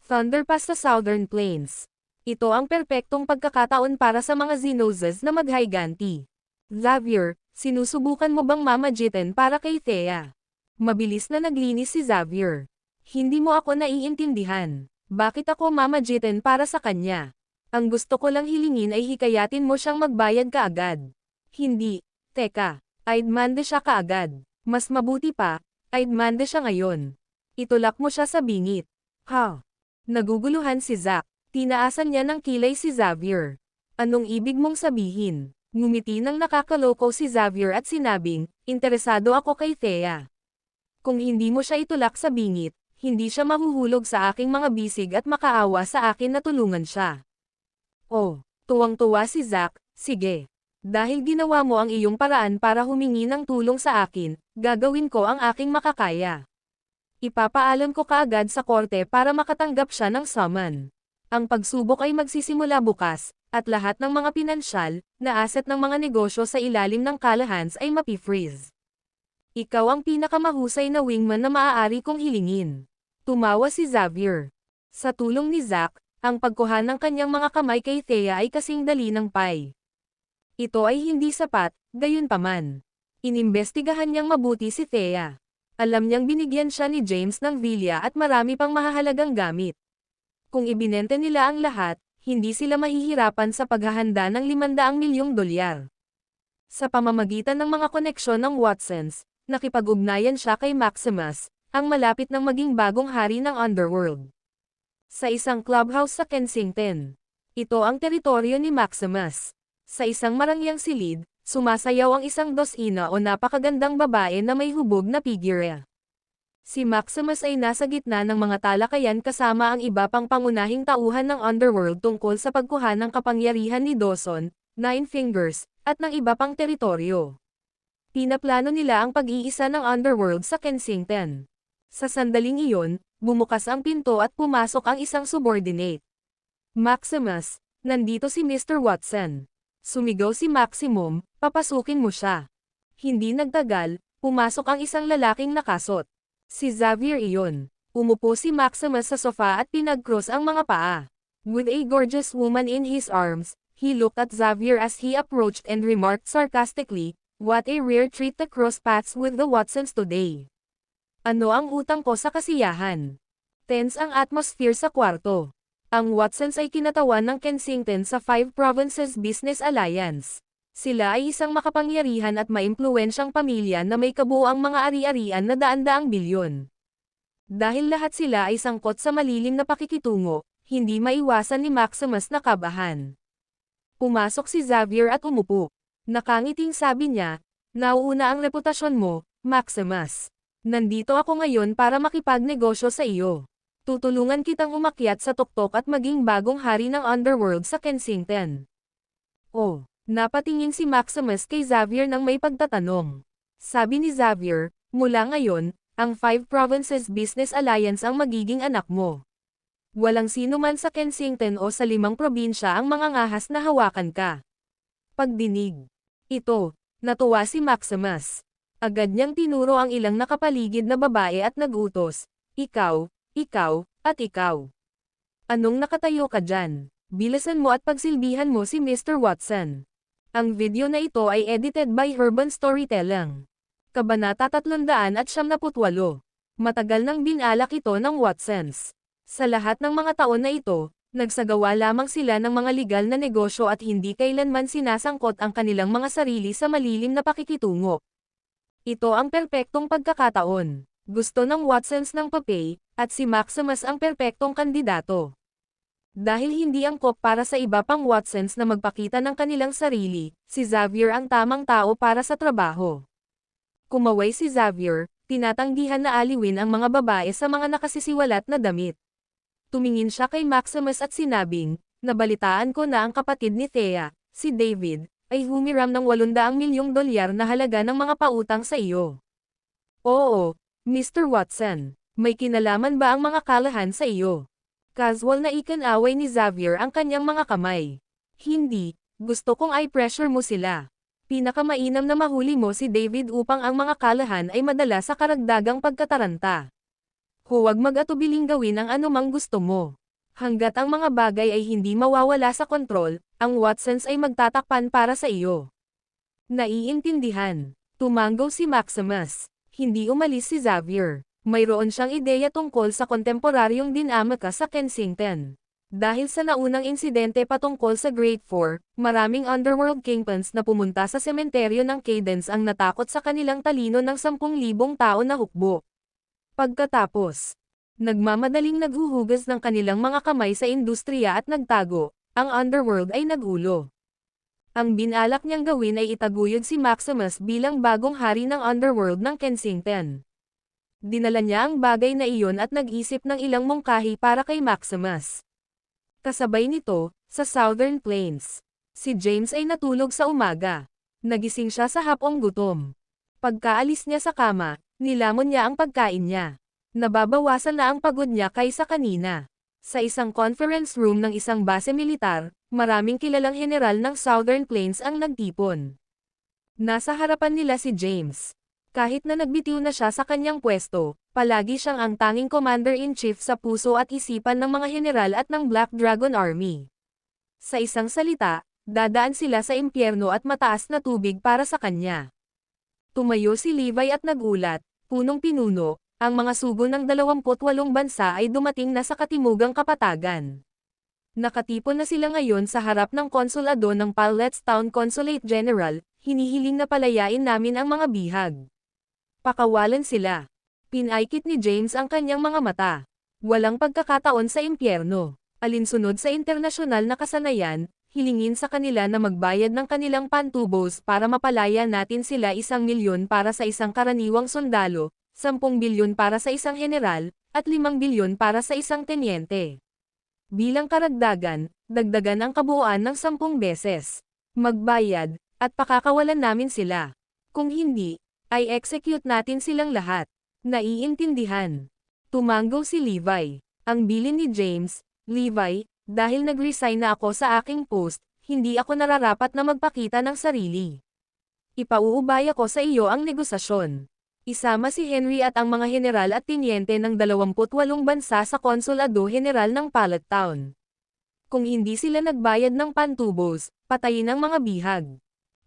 B: Thunderpass sa Southern Plains. Ito ang perpektong pagkakataon para sa mga Xenozes na maghiganti. Xavier, sinusubukan mo bang mamagitan para kay Thea? Mabilis na naglinis si Xavier. Hindi mo ako naiintindihan. Bakit ako mamagitan para sa kanya? Ang gusto ko lang hilingin ay hikayatin mo siyang magbayad kaagad. Hindi, teka, I'd mande siya kaagad. Mas mabuti pa, I'd mande siya ngayon. Itulak mo siya sa bingit. Ha? Naguguluhan si Zack. Tinaasan niya ng kilay si Xavier. Anong ibig mong sabihin? Ngumiti ng nakakaloko si Xavier at sinabing, interesado ako kay Thea. Kung hindi mo siya itulak sa bingit, hindi siya mahuhulog sa aking mga bisig at makaawa sa akin na tulungan siya. Oh, tuwang-tuwa si Zack, sige. Dahil ginawa mo ang iyong paraan para humingi ng tulong sa akin, gagawin ko ang aking makakaya. Ipapaalam ko kaagad sa korte para makatanggap siya ng summon. Ang pagsubok ay magsisimula bukas, at lahat ng mga pinansyal na asset ng mga negosyo sa ilalim ng Callahans ay mapi-freeze. Ikaw ang pinakamahusay na wingman na maaari kong hilingin. Tumawa si Xavier. Sa tulong ni Zack, ang pagkuha ng kanyang mga kamay kay Thea ay kasing dali ng pie. Ito ay hindi sapat, gayunpaman. Inimbestigahan niyang mabuti si Thea. Alam niyang binigyan siya ni James ng villa at marami pang mahahalagang gamit. Kung ibinente nila ang lahat, hindi sila mahihirapan sa paghahanda ng 500 milyong dolyar. Sa pamamagitan ng mga koneksyon ng Watsons, nakipag-ugnayan siya kay Maximus, ang malapit ng maging bagong hari ng Underworld. Sa isang clubhouse sa Kensington. Ito ang teritoryo ni Maximus. Sa isang marangyang silid, sumasayaw ang isang dosina o napakagandang babae na may hubog na figure. Si Maximus ay nasa gitna ng mga talakayan kasama ang iba pang pangunahing tauhan ng Underworld tungkol sa pagkuha ng kapangyarihan ni Dawson, Nine Fingers, at ng iba pang teritoryo. Pinaplano nila ang pag-iisa ng Underworld sa Kensington. Sa sandaling iyon, bumukas ang pinto at pumasok ang isang subordinate. Maximus, nandito si Mr. Watson. Sumigaw si Maximum, papasukin mo siya. Hindi nagtagal, pumasok ang isang lalaking nakasot. Si Xavier iyon. Umupo si Maximus sa sofa at pinag-cross ang mga paa. With a gorgeous woman in his arms, he looked at Xavier as he approached and remarked sarcastically, "What a rare treat to cross paths with the Watsons today." Ano ang utang ko sa kasiyahan? Tense ang atmosphere sa kwarto. Ang Watsons ay kinatawan ng Kensington sa Five Provinces Business Alliance. Sila ay isang makapangyarihan at maimpluwensyang pamilya na may kabuuang mga ari-arian na daan-daang bilyon. Dahil lahat sila ay sangkot sa malilim na pakikitungo, hindi maiwasan ni Maximus na kabahan. Pumasok si Xavier at umupo. Nakangiting sabi niya, "Nauuna ang reputasyon mo, Maximus. Nandito ako ngayon para makipagnegosyo sa iyo. Tutulungan kitang umakyat sa tuktok at maging bagong hari ng Underworld sa Kensington." Oh, napatingin si Maximus kay Xavier nang may pagtatanong. Sabi ni Xavier, "Mula ngayon, ang Five Provinces Business Alliance ang magiging anak mo. Walang sino man sa Kensington o sa 5 probinsya ang mga ngahas na hawakan ka." Pagdinig ito, natuwa si Maximus. Agad niyang tinuro ang ilang nakapaligid na babae at nagutos, "Ikaw, ikaw, at ikaw. Anong nakatayo ka dyan? Bilisan mo at pagsilbihan mo si Mr. Watson." Ang video na ito ay edited by Urban Storytelling. Kabanata 378. Matagal nang binalak ito ng Watsons. Sa lahat ng mga taon na ito, nagsagawa lamang sila ng mga legal na negosyo at hindi kailanman sinasangkot ang kanilang mga sarili sa malilim na pakikitungo. Ito ang perpektong pagkakataon. Gusto ng Watsons ng papay, at si Maximus ang perpektong kandidato. Dahil hindi angkop para sa iba pang Watsons na magpakita ng kanilang sarili, si Xavier ang tamang tao para sa trabaho. Kumaway si Xavier, tinatanggihan na aliwin ang mga babae sa mga nakasisiwalat na damit. Tumingin siya kay Maximus at sinabing, "Nabalitaan ko na ang kapatid ni Thea, si David, ay humiram ng 800 milyong dolyar na halaga ng mga pautang sa iyo." "Oo, Mr. Watson, may kinalaman ba ang mga kalahan sa iyo?" Casual na ikinaway ni Xavier ang kanyang mga kamay. "Hindi, gusto kong i-pressure mo sila. Pinakamainam na mahuli mo si David upang ang mga kalahan ay madala sa karagdagang pagkataranta. Huwag mag-atubiling gawin ang anumang gusto mo. Hanggat ang mga bagay ay hindi mawawala sa kontrol, ang Watsons ay magtatakpan para sa iyo." "Naiintindihan." Tumanggaw si Maximus. Hindi umalis si Xavier. Mayroon siyang ideya tungkol sa kontemporaryong dinamika sa Kensington. Dahil sa naunang insidente patungkol sa Great Four, maraming underworld kingpins na pumunta sa sementeryo ng Cadence ang natakot sa kanilang talino ng 10,000 tao na hukbo. Pagkatapos, nagmamadaling naghuhugas ng kanilang mga kamay sa industriya at nagtago, ang underworld ay nagulo. Ang binalak niyang gawin ay itaguyod si Maximus bilang bagong hari ng underworld ng Kensington. Dinala niya ang bagay na iyon at nag-isip ng ilang mungkahi para kay Maximus. Kasabay nito, sa Southern Plains, si James ay natulog sa umaga. Nagising siya sa hapong gutom. Pagkaalis niya sa kama, nilamon niya ang pagkain niya. Nababawasan na ang pagod niya kaysa kanina. Sa isang conference room ng isang base militar, maraming kilalang general ng Southern Plains ang nagtipon. Nasa harapan nila si James. Kahit na nagbitiw na siya sa kanyang pwesto, palagi siyang ang tanging commander-in-chief sa puso at isipan ng mga general at ng Black Dragon Army. Sa isang salita, Dadaan sila sa impyerno at mataas na tubig para sa kanya. Tumayo si Levi at nagulat, punong-pinuno, ang mga sugo ng 28 bansa ay dumating na sa katimugang kapatagan. Nakatipon na sila ngayon sa harap ng konsulado ng Paletstown Consulate General, hinihiling na palayain namin ang mga bihag. Pakawalan sila. Pinaikit ni James ang kanyang mga mata. Walang pagkakataon sa impyerno. Alinsunod sa internasyonal na kasanayan, hilingin sa kanila na magbayad ng kanilang pantubos para mapalaya natin sila 1 milyon para sa isang karaniwang sundalo, 10 bilyon para sa isang general, at 5 bilyon para sa isang tenyente. Bilang karagdagan, dagdagan ang kabuuan ng 10 beses. Magbayad, at pakakawalan namin sila. Kung hindi, ay execute natin silang lahat. Naiintindihan. Tumanggo si Levi. Ang bilin ni James, Levi, dahil nag-resign na ako sa aking post, hindi ako nararapat na magpakita ng sarili. Ipauubaya ko sa iyo ang negosasyon. Isama si Henry at ang mga general at tenyente ng 28 bansa sa konsulado general ng Palettown. Kung hindi sila nagbayad ng pantubos, patayin ang mga bihag.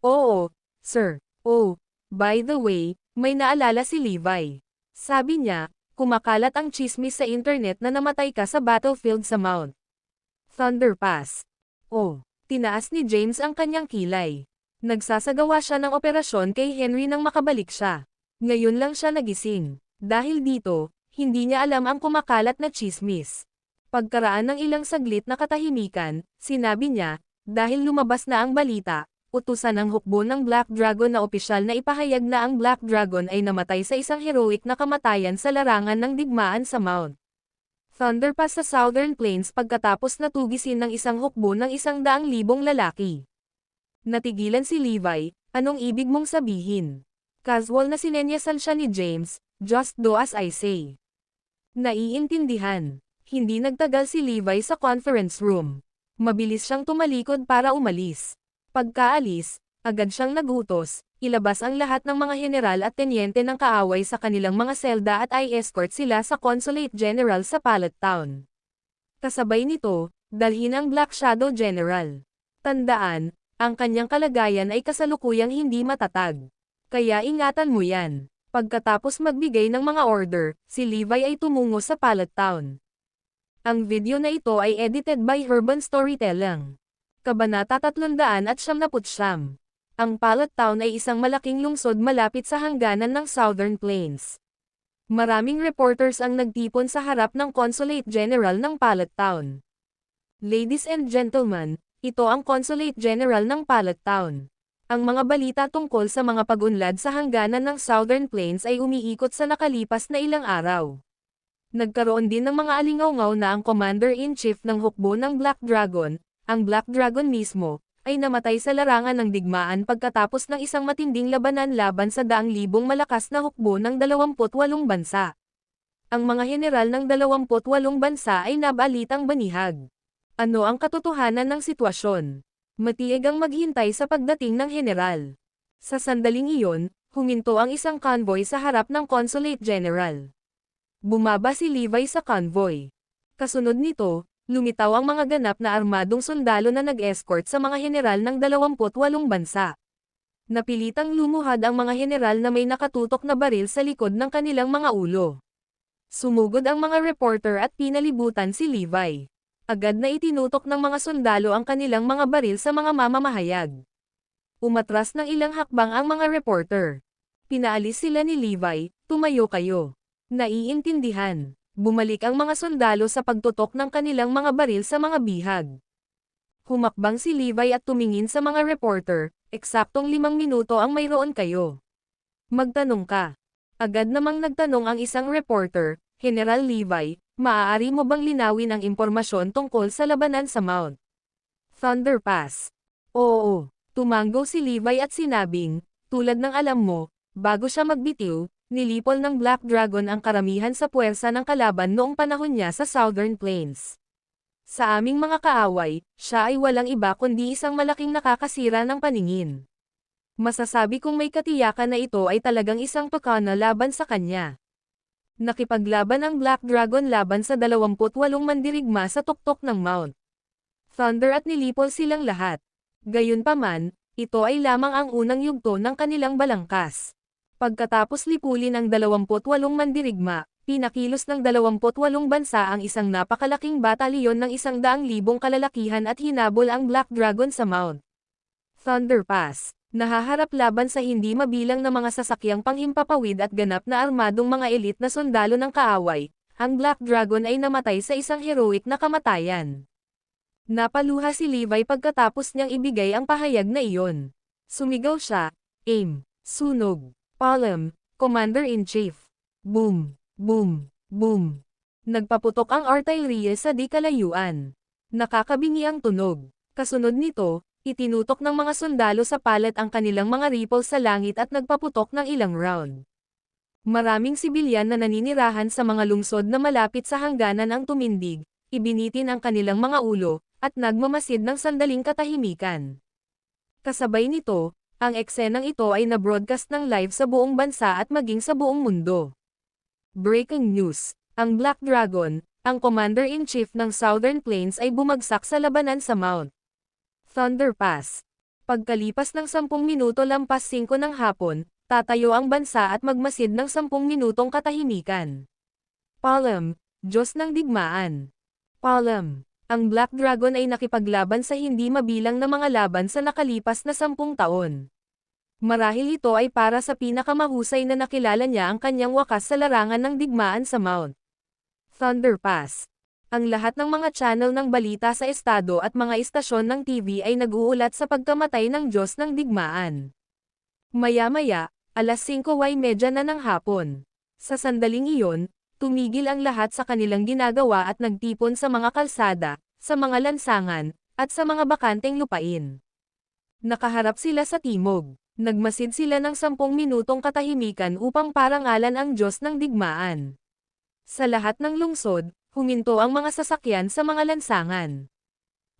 B: Oo, sir. Oh, by the way, may naalala si Levi. Sabi niya, kumakalat ang chismis sa internet na namatay ka sa battlefield sa Mount Thunder Pass. Oh, tinaas ni James ang kanyang kilay. Nagsasagawa siya ng operasyon kay Henry nang makabalik siya. Ngayon lang siya nagising. Dahil dito, hindi niya alam ang kumakalat na chismis. Pagkaraan ng ilang saglit na katahimikan, sinabi niya, dahil lumabas na ang balita, utusan ng hukbo ng Black Dragon na opisyal na ipahayag na ang Black Dragon ay namatay sa isang heroic na kamatayan sa larangan ng digmaan sa Mount Thunder Pass sa Southern Plains pagkatapos natugisin ng isang hukbo ng 100,000 lalaki. Natigilan si Levi, anong ibig mong sabihin? Casual na sinenyasan siya ni James, just do as I say. Naiintindihan. Hindi nagtagal si Levi sa conference room. Mabilis siyang tumalikod para umalis. Pagkaalis, agad siyang nagutos, ilabas ang lahat ng mga general at tenyente ng kaaway sa kanilang mga selda at i-escort sila sa Consulate General sa Palettown. Kasabay nito, dalhin ang Black Shadow General. Tandaan, ang kanyang kalagayan ay kasalukuyang hindi matatag. Kaya ingatan mo yan. Pagkatapos magbigay ng mga order, si Levi ay tumungo sa Palettown. Ang video na ito ay edited by Urban Storytelling. Kabanata 379. Ang Palettown ay isang malaking lungsod malapit sa hangganan ng Southern Plains. Maraming reporters ang nagtipon sa harap ng Consulate General ng Palettown. Ladies and gentlemen, ito ang Consulate General ng Palettown. Ang mga balita tungkol sa mga pag-unlad sa hangganan ng Southern Plains ay umiikot sa nakalipas na ilang araw. Nagkaroon din ng mga alingaw-ngaw na ang Commander-in-Chief ng hukbo ng Black Dragon, ang Black Dragon mismo, ay namatay sa larangan ng digmaan pagkatapos ng isang matinding labanan laban sa 100,000 malakas na hukbo ng 28 bansa. Ang mga general ng 28 bansa ay nabalitang banihag. Ano ang katotohanan ng sitwasyon? Matiig ang maghintay sa pagdating ng general. Sa sandaling iyon, huminto ang isang convoy sa harap ng Consulate General. Bumaba si Levi sa convoy. Kasunod nito, lumitaw ang mga ganap na armadong sundalo na nag-escort sa mga general ng 28 bansa. Napilitang lumuhad ang mga general na may nakatutok na baril sa likod ng kanilang mga ulo. Sumugod ang mga reporter at pinalibutan si Levi. Agad na itinutok ng mga sundalo ang kanilang mga baril sa mga mamamahayag. Umatras ng ilang hakbang ang mga reporter. Pinaalis sila ni Levi, tumayo kayo. Naiintindihan. Bumalik ang mga sundalo sa pagtutok ng kanilang mga baril sa mga bihag. Humakbang si Levi at tumingin sa mga reporter, eksaktong 5 minuto ang mayroon kayo. Magtanong ka. Agad namang nagtanong ang isang reporter, General Levi, maaari mo bang linawin ang impormasyon tungkol sa labanan sa Mount Thunder Pass? Oo, tumanggo si Levi at sinabing, tulad ng alam mo, bago siya magbitiw, nilipol ng Black Dragon ang karamihan sa puwersa ng kalaban noong panahon niya sa Southern Plains. Sa aming mga kaaway, siya ay walang iba kundi isang malaking nakakasira ng paningin. Masasabi kong may katiyakan na ito ay talagang isang pakana laban sa kanya. Nakipaglaban ang Black Dragon laban sa 28 mandirigma sa tuktok ng Mount Thunder at nilipol silang lahat. Gayunpaman, ito ay lamang ang unang yugto ng kanilang balangkas. Pagkatapos lipulin ang 28 mandirigma, pinakilos ng 28 bansa ang isang napakalaking batalyon ng 100,000 kalalakihan at hinabol ang Black Dragon sa Mount Thunder Pass. Nahaharap laban sa hindi mabilang na mga sasakyang panghimpapawid at ganap na armadong mga elite na sundalo ng kaaway, ang Black Dragon ay namatay sa isang heroic na kamatayan. Napaluha si Levi pagkatapos niyang ibigay ang pahayag na iyon. Sumigaw siya, "Aim! Sunog! Palm! Commander-in-Chief!" Boom! Boom! Boom! Nagpaputok ang artillery sa di kalayuan. Nakakabingi ang tunog. Kasunod nito, itinutok ng mga sundalo sa palet ang kanilang mga rifle sa langit at nagpaputok ng ilang round. Maraming sibilyan na naninirahan sa mga lungsod na malapit sa hangganan ang tumindig, ibinitin ang kanilang mga ulo, at nagmamasid ng sandaling katahimikan. Kasabay nito, ang eksenang ito ay na-broadcast ng live sa buong bansa at maging sa buong mundo. Breaking news: ang Black Dragon, ang Commander-in-Chief ng Southern Plains ay bumagsak sa labanan sa Mount Thunder Pass. Pagkalipas ng 10 minuto lampas 5 ng hapon, tatayo ang bansa at magmasid ng 10 minutong katahimikan. Palm, Diyos ng Digmaan. Palm. Ang Black Dragon ay nakipaglaban sa hindi mabilang na mga laban sa nakalipas na 10 taon. Marahil ito ay para sa pinakamahusay na nakilala niya ang kanyang wakas sa larangan ng digmaan sa Mount Thunder Pass. Ang lahat ng mga channel ng balita sa estado at mga istasyon ng TV ay nag-uulat sa pagkamatay ng Diyos ng Digmaan. Maya-maya, alas 5:30 na ng hapon. Sa sandaling iyon, tumigil ang lahat sa kanilang ginagawa at nagtipon sa mga kalsada, sa mga lansangan, at sa mga bakanteng lupain. Nakaharap sila sa timog. Nagmasid sila ng 10 minutong katahimikan upang parangalan ang Diyos ng Digmaan. Sa lahat ng lungsod, huminto ang mga sasakyan sa mga lansangan.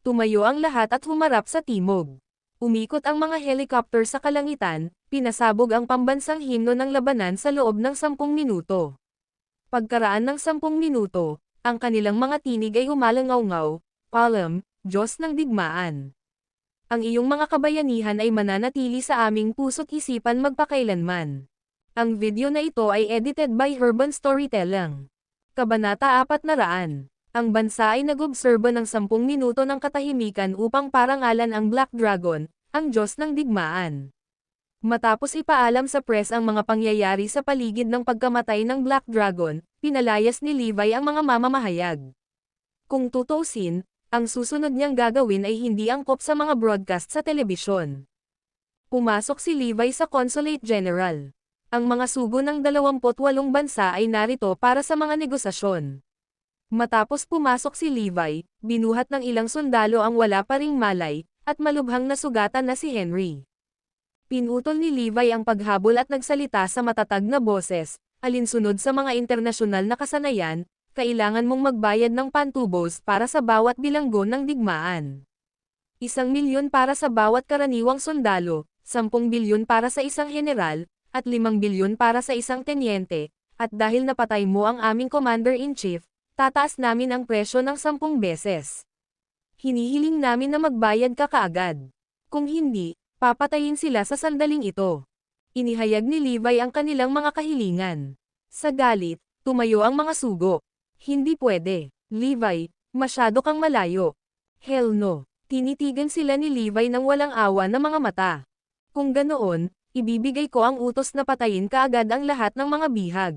B: Tumayo ang lahat at humarap sa timog. Umikot ang mga helicopter sa kalangitan, pinasabog ang pambansang himno ng labanan sa loob ng 10 minuto. Pagkaraan ng 10 minuto, ang kanilang mga tinig ay humalangaw-ngaw, "Palm, Diyos ng Digmaan. Ang iyong mga kabayanihan ay mananatili sa aming puso't isipan magpakailanman." Ang video na ito ay edited by Urban Storytelling. Kabanata 400. Ang bansa ay nag-obserba ng 10 minuto ng katahimikan upang parangalan ang Black Dragon, ang Diyos ng Digmaan. Matapos ipaalam sa press ang mga pangyayari sa paligid ng pagkamatay ng Black Dragon, pinalayas ni Levi ang mga mamamahayag. Kung tutuusin, ang susunod niyang gagawin ay hindi angkop sa mga broadcast sa telebisyon. Pumasok si Levi sa Consulate General. Ang mga sugo ng 28 bansa ay narito para sa mga negosasyon. Matapos pumasok si Levi, binuhat ng ilang sundalo ang wala pa ring malay, at malubhang nasugatan na si Henry. Pinutol ni Levi ang paghabol at nagsalita sa matatag na boses, "Alinsunod sa mga internasyonal na kasanayan, kailangan mong magbayad ng pantubos para sa bawat bilanggo ng digmaan. 1 milyon para sa bawat karaniwang sundalo, 10 bilyon para sa isang general, at 5 bilyon para sa isang tenyente, at dahil napatay mo ang aming commander-in-chief, tataas namin ang presyo ng 10 beses. Hinihiling namin na magbayad ka kaagad. Kung hindi, papatayin sila sa sandaling ito." Inihayag ni Levi ang kanilang mga kahilingan. Sa galit, tumayo ang mga sugo. "Hindi pwede, Levi, masyado kang malayo." "Hell no." Tinitigan sila ni Levi ng walang awa na mga mata. "Kung ganoon, ibibigay ko ang utos na patayin kaagad ang lahat ng mga bihag."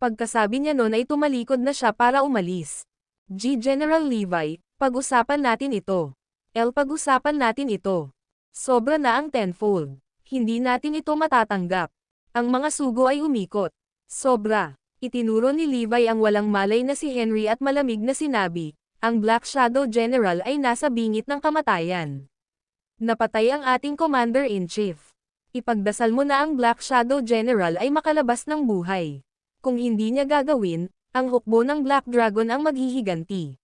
B: Pagkasabi niya nun ay tumalikod na siya para umalis. General Levi, pag-usapan natin ito. Pag-usapan natin ito. Sobra na ang tenfold. Hindi natin ito matatanggap. Ang mga sugo ay umikot. Sobra. Itinuro ni Levi ang walang malay na si Henry at malamig na sinabi, "Ang Black Shadow General ay nasa bingit ng kamatayan. Napatay ang ating Commander-in-Chief. Ipagdasal mo na ang Black Shadow General ay makalabas ng buhay. Kung hindi niya gagawin, ang hukbo ng Black Dragon ang maghihiganti."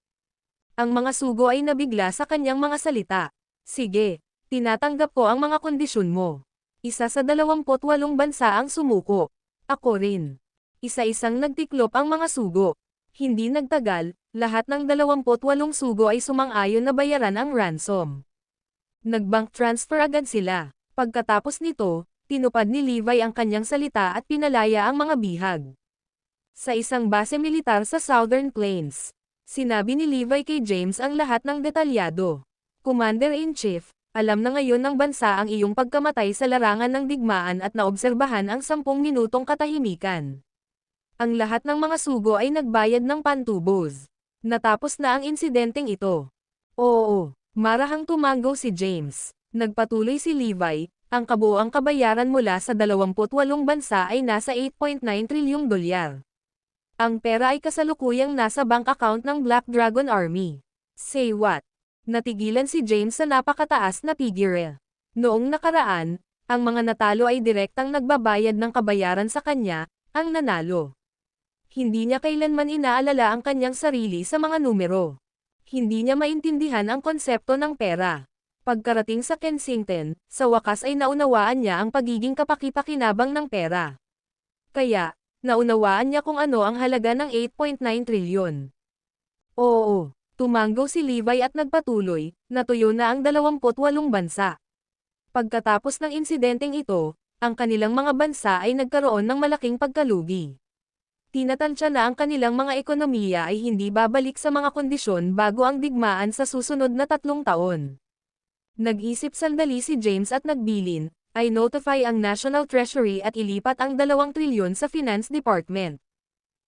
B: Ang mga sugo ay nabigla sa kanyang mga salita. "Sige, tinatanggap ko ang mga kondisyon mo." Isa sa 28 bansa ang sumuko. Ako rin. Isa-isang nagtiklop ang mga sugo. Hindi nagtagal, lahat ng 28 sugo ay sumang-ayon na bayaran ang ransom. Nag-bank transfer agad sila. Pagkatapos nito, tinupad ni Levi ang kanyang salita at pinalaya ang mga bihag. Sa isang base militar sa Southern Plains, sinabi ni Levi kay James ang lahat ng detalyado. Commander-in-Chief, alam na ngayon ng bansa ang iyong pagkamatay sa larangan ng digmaan at naobserbahan ang 10 minutong katahimikan. Ang lahat ng mga sugo ay nagbayad ng pantubos. Natapos na ang insidenteng ito. Oo, marahang tumango si James. Nagpatuloy si Levi, ang kabuoang kabayaran mula sa 28 bansa ay nasa 8.9 trilyong dolyar. Ang pera ay kasalukuyang nasa bank account ng Black Dragon Army. Say what? Natigilan si James sa napakataas na figure. Noong nakaraan, ang mga natalo ay direktang nagbabayad ng kabayaran sa kanya, ang nanalo. Hindi niya kailanman inaalala ang kanyang sarili sa mga numero. Hindi niya maintindihan ang konsepto ng pera. Pagkarating sa Kensington, sa wakas ay naunawaan niya ang pagiging kapaki-pakinabang ng pera. Kaya, naunawaan niya kung ano ang halaga ng 8.9 trilyon. Oo, tumango si Levi at nagpatuloy, natuyo na ang 28 bansa. Pagkatapos ng insidenteng ito, ang kanilang mga bansa ay nagkaroon ng malaking pagkalugi. Tinatansya na ang kanilang mga ekonomiya ay hindi babalik sa mga kondisyon bago ang digmaan sa susunod na 3 taon. Nag-isip sandali si James at nagbilin, I notify ang National Treasury at ilipat ang 2 trilyon sa Finance Department.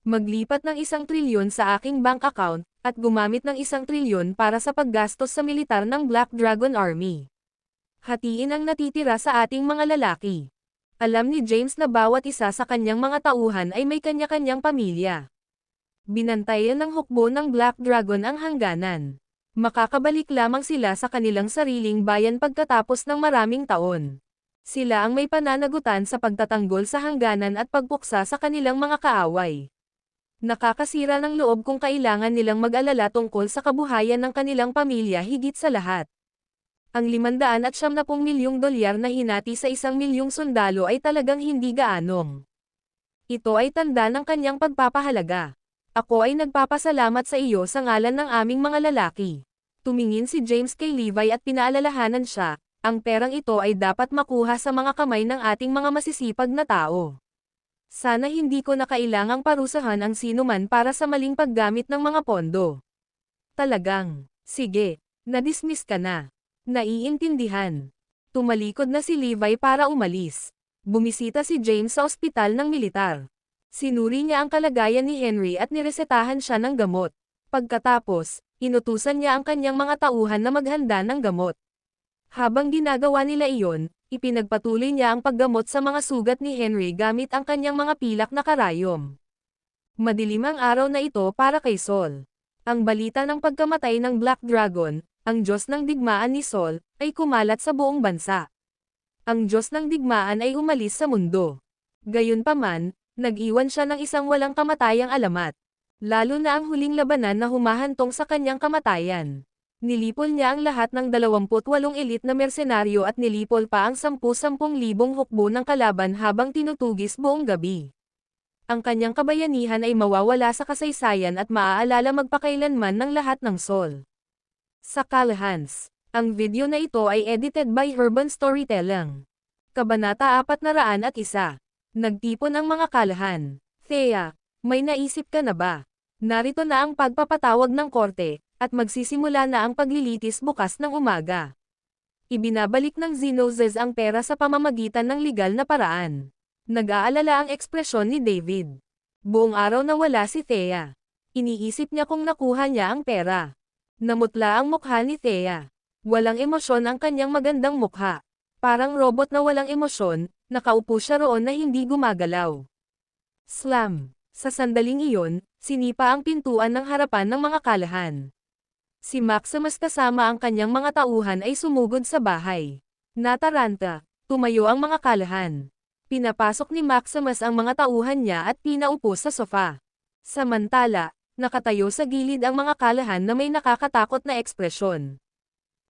B: Maglipat ng 1 trilyon sa aking bank account, at gumamit ng 1 trilyon para sa paggastos sa militar ng Black Dragon Army. Hatiin ang natitira sa ating mga lalaki. Alam ni James na bawat isa sa kanyang mga tauhan ay may kanya-kanyang pamilya. Binantayan ng hukbo ng Black Dragon ang hangganan. Makakabalik lamang sila sa kanilang sariling bayan pagkatapos ng maraming taon. Sila ang may pananagutan sa pagtatanggol sa hangganan at pagpuksa sa kanilang mga kaaway. Nakakasira ng loob kung kailangan nilang mag-alala tungkol sa kabuhayan ng kanilang pamilya higit sa lahat. Ang 570 milyong dolyar na hinati sa 1 milyong sundalo ay talagang hindi gaanong. Ito ay tanda ng kanyang pagpapahalaga. Ako ay nagpapasalamat sa iyo sa ngalan ng aming mga lalaki. Tumingin si James kay Levi at pinaalalahanan siya, ang perang ito ay dapat makuha sa mga kamay ng ating mga masisipag na tao. Sana hindi ko na kailangang parusahan ang sinuman para sa maling paggamit ng mga pondo. Talagang, sige, na-dismiss ka na. Naiintindihan. Tumalikod na si Levi para umalis. Bumisita si James sa ospital ng militar. Sinuri niya ang kalagayan ni Henry at niresetahan siya ng gamot. Pagkatapos, inutusan niya ang kanyang mga tauhan na maghanda ng gamot. Habang ginagawa nila iyon, ipinagpatuloy niya ang paggamot sa mga sugat ni Henry gamit ang kanyang mga pilak na karayom. Madilim ang araw na ito para kay Saul. Ang balita ng pagkamatay ng Black Dragon, ang Diyos ng digmaan ni Saul, ay kumalat sa buong bansa. Ang Diyos ng digmaan ay umalis sa mundo. Gayunpaman, nag-iwan siya ng isang walang kamatayang alamat. Lalo na ang huling labanan na humahantong sa kanyang kamatayan. Nilipol niya ang lahat ng 28 elite na mersenaryo at nilipol pa ang 10,000 hukbo ng kalaban habang tinutugis buong gabi. Ang kanyang kabayanihan ay mawawala sa kasaysayan at maaalala magpakailanman ng lahat ng Saul. Sa Kalahans. Ang video na ito ay edited by Urban Storytelling. Kabanata 401. Nagtipon ang mga kalahan. Thea, may naisip ka na ba? Narito na ang pagpapatawag ng korte, at magsisimula na ang paglilitis bukas ng umaga. Ibinabalik ng Xenozes ang pera sa pamamagitan ng legal na paraan. Nag-aalala ang ekspresyon ni David. Buong araw na wala si Thea. Iniisip niya kung nakuha niya ang pera. Namutla ang mukha ni Thea. Walang emosyon ang kanyang magandang mukha. Parang robot na walang emosyon, nakaupo siya roon na hindi gumagalaw. Slam! Sa sandaling iyon, sinipa ang pintuan ng harapan ng mga kalahan. Si Maximus kasama ang kanyang mga tauhan ay sumugod sa bahay. Nataranta, tumayo ang mga kalahan. Pinapasok ni Maximus ang mga tauhan niya at pinaupo sa sofa. Samantala, nakatayo sa gilid ang mga kalahan na may nakakatakot na ekspresyon.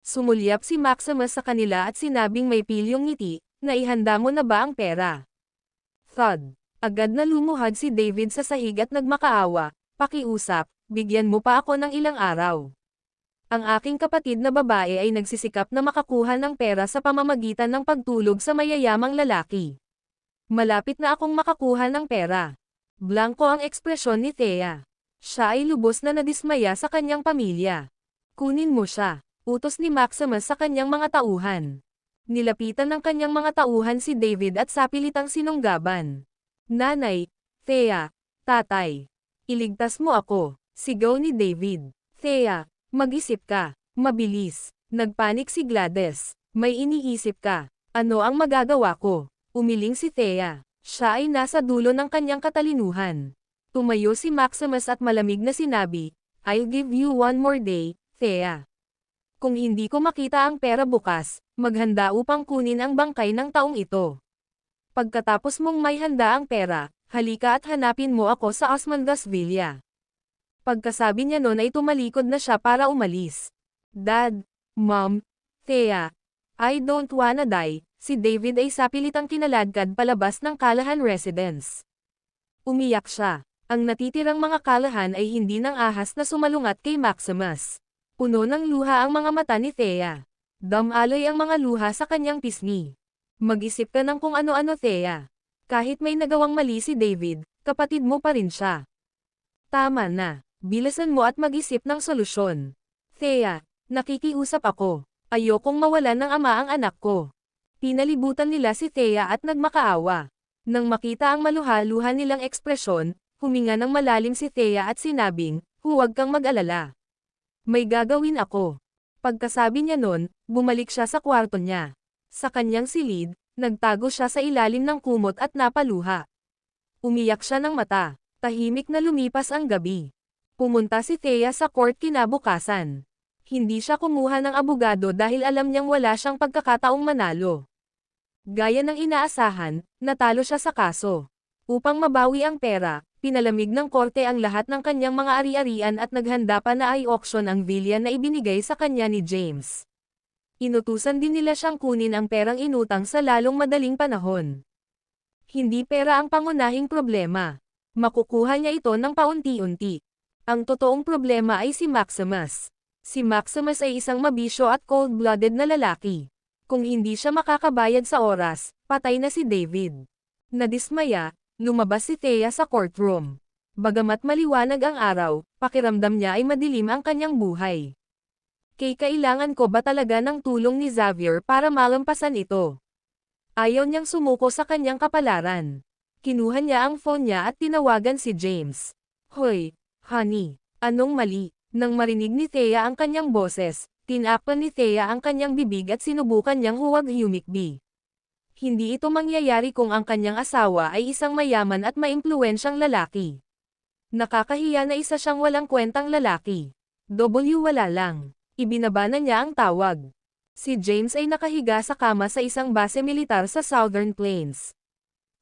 B: Sumulyap si Maximus sa kanila at sinabing may pilyong ngiti, naihanda mo na ba ang pera? Thud. Agad na lumuhad si David sa sahig at nagmakaawa, pakiusap, bigyan mo pa ako ng ilang araw. Ang aking kapatid na babae ay nagsisikap na makakuha ng pera sa pamamagitan ng pagtulog sa mayayamang lalaki. Malapit na akong makakuha ng pera. Blanko ang ekspresyon ni Thea. Siya ay lubos na nadismaya sa kanyang pamilya. Kunin mo siya, utos ni Maximus sa kanyang mga tauhan. Nilapitan ng kanyang mga tauhan si David at sapilitang sinunggaban. Nanay, Thea, tatay, iligtas mo ako, sigaw ni David. Thea, mag-isip ka, mabilis. Nagpanik si Gladys. May iniisip ka. Ano ang magagawa ko? Umiling si Thea. Siya ay nasa dulo ng kanyang katalinuhan. Tumayo si Maximus at malamig na sinabi, I'll give you one more day, Thea. Kung hindi ko makita ang pera bukas, maghanda upang kunin ang bangkay ng taong ito. Pagkatapos mong may handa ang pera, halika at hanapin mo ako sa Osmandas Villa. Pagkasabi niya nun ay tumalikod na siya para umalis. Dad, Mom, Thea, I don't wanna die. Si David ay sapilitang kinaladkad palabas ng Callahan residence. Umiyak siya. Ang natitirang mga Callahan ay hindi nang ahas na sumalungat kay Maximus. Puno ng luha ang mga mata ni Thea. Damaloy ang mga luha sa kanyang pisngi. Mag-isip ka ng kung ano-ano, Thea. Kahit may nagawang mali si David, kapatid mo pa rin siya. Tama na. Bilisan mo at mag-isip ng solusyon. Thea, nakikiusap ako. Ayokong mawalan ng ama ang anak ko. Pinalibutan nila si Thea at nagmakaawa. Nang makita ang maluha-luha nilang ekspresyon, huminga ng malalim si Thea at sinabing, huwag kang mag-alala. May gagawin ako. Pagkasabi niya nun, bumalik siya sa kwarto niya. Sa kanyang silid, nagtago siya sa ilalim ng kumot at napaluha. Umiyak siya ng mata. Tahimik na lumipas ang gabi. Pumunta si Thea sa court kinabukasan. Hindi siya kumuha ng abogado dahil alam niyang wala siyang pagkakataong manalo. Gaya ng inaasahan, natalo siya sa kaso. Upang mabawi ang pera, pinalamig ng korte ang lahat ng kanyang mga ari-arian at naghanda pa na i-auction ang villa na ibinigay sa kanya ni James. Inutusan din nila siyang kunin ang perang inutang sa lalong madaling panahon. Hindi pera ang pangunahing problema. Makukuha niya ito ng paunti-unti. Ang totoong problema ay si Maximus. Si Maximus ay isang mabisyo at cold-blooded na lalaki. Kung hindi siya makakabayad sa oras, patay na si David. Nadismaya, lumabas si Thea sa courtroom. Bagamat maliwanag ang araw, pakiramdam niya ay madilim ang kanyang buhay. Kailangan ko ba talaga ng tulong ni Xavier para malampasan ito? Ayaw niyang sumuko sa kanyang kapalaran. Kinuha niya ang phone niya at tinawagan si James. Hoy, honey, anong mali? Nang marinig ni Thea ang kanyang boses, tinakpan ni Thea ang kanyang bibig at sinubukan niyang huwag humikbi. Hindi ito mangyayari kung ang kanyang asawa ay isang mayaman at maimpluwensyang lalaki. Nakakahiya na isa siyang walang kwentang lalaki. Wala lang. Ibinaba na niya ang tawag. Si James ay nakahiga sa kama sa isang base militar sa Southern Plains.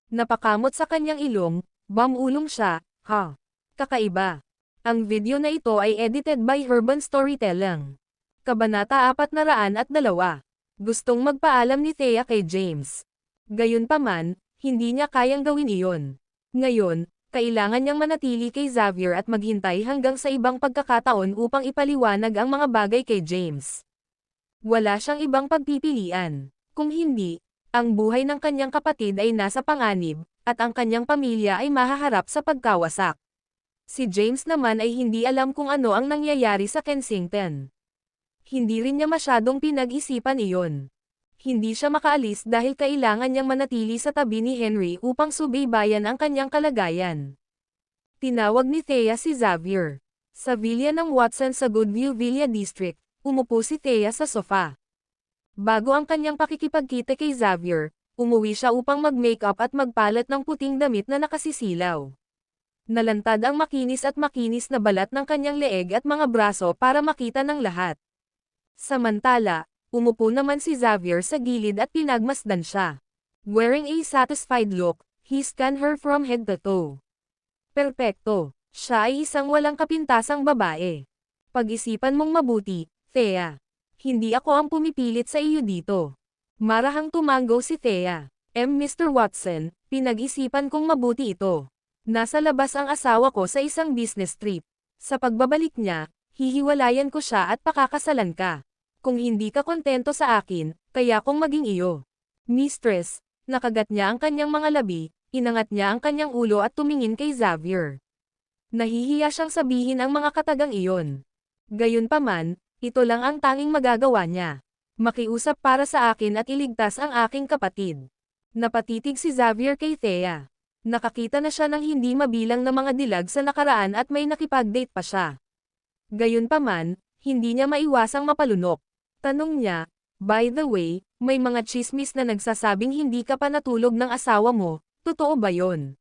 B: Napakamot sa kanyang ilong, bamulong siya, ha? Kakaiba. Ang video na ito ay edited by Urban Storytelling. Kabanata 402. Gustong magpaalam ni Thea kay James. Gayunpaman, hindi niya kayang gawin iyon. Ngayon, kailangan niyang manatili kay Xavier at maghintay hanggang sa ibang pagkakataon upang ipaliwanag ang mga bagay kay James. Wala siyang ibang pagpipilian. Kung hindi, ang buhay ng kanyang kapatid ay nasa panganib, at ang kanyang pamilya ay mahaharap sa pagkawasak. Si James naman ay hindi alam kung ano ang nangyayari sa Kensington. Hindi rin niya masyadong pinag-isipan iyon. Hindi siya makaalis dahil kailangan niyang manatili sa tabi ni Henry upang subaybayan ang kanyang kalagayan. Tinawag ni Thea si Xavier. Sa villa ng Watson sa Goodview Villa District, umupo si Thea sa sofa. Bago ang kanyang pakikipagkita kay Xavier, umuwi siya upang mag-makeup at magpalat ng puting damit na nakasisilaw. Nalantad ang makinis na balat ng kanyang leeg at mga braso para makita ng lahat. Samantala, umupo naman si Xavier sa gilid at pinagmasdan siya. Wearing a satisfied look, he scanned her from head to toe. Perpekto. Siya ay isang walang kapintasang babae. Pag-isipan mong mabuti, Thea. Hindi ako ang pumipilit sa iyo dito. Marahang tumanggo si Thea. Mr. Watson, pinag-isipan kong mabuti ito. Nasa labas ang asawa ko sa isang business trip. Sa pagbabalik niya, Hihiwalayan ko siya at pakakasalan ka. Kung hindi ka kontento sa akin, kaya kong maging iyo. Mistress, nakagat niya ang kanyang mga labi, inangat niya ang kanyang ulo at tumingin kay Xavier. Nahihiya siyang sabihin ang mga katagang iyon. Gayunpaman, ito lang ang tanging magagawa niya. Makiusap para sa akin at iligtas ang aking kapatid. Napatitig si Xavier kay Thea. Nakakita na siya ng hindi mabilang na mga dilag sa nakaraan at may nakipag-date pa siya. Gayunpaman, hindi niya maiwasang mapalunok. Tanong niya, by the way, may mga chismis na nagsasabing hindi ka pa natulog ng asawa mo, totoo ba yon?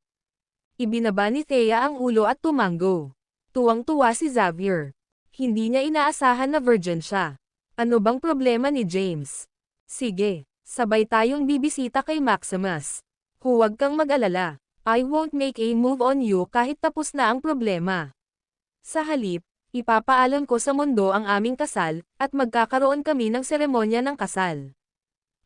B: Ibinaba ni Thea ang ulo at tumanggo. Tuwang-tuwa si Xavier. Hindi niya inaasahan na virgin siya. Ano bang problema ni James? Sige, sabay tayong bibisita kay Maximus. Huwag kang mag-alala. I won't make a move on you kahit tapos na ang problema. Sa halip, ipapaalam ko sa mundo ang aming kasal, at magkakaroon kami ng seremonya ng kasal.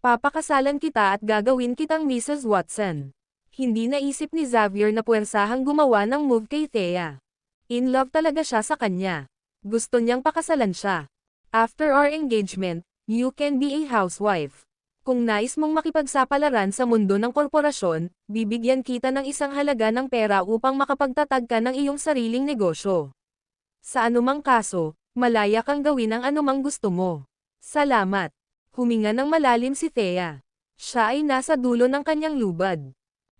B: Papakasalan kita at gagawin kitang Mrs. Watson. Hindi naisip ni Xavier na puwersahang gumawa ng move kay Thea. In love talaga siya sa kanya. Gusto niyang pakasalan siya. After our engagement, you can be a housewife. Kung nais mong makipagsapalaran sa mundo ng korporasyon, bibigyan kita ng isang halaga ng pera upang makapagtatag ka ng iyong sariling negosyo. Sa anumang kaso, malaya kang gawin ang anumang gusto mo. Salamat. Huminga ng malalim si Thea. Siya ay nasa dulo ng kanyang lubad.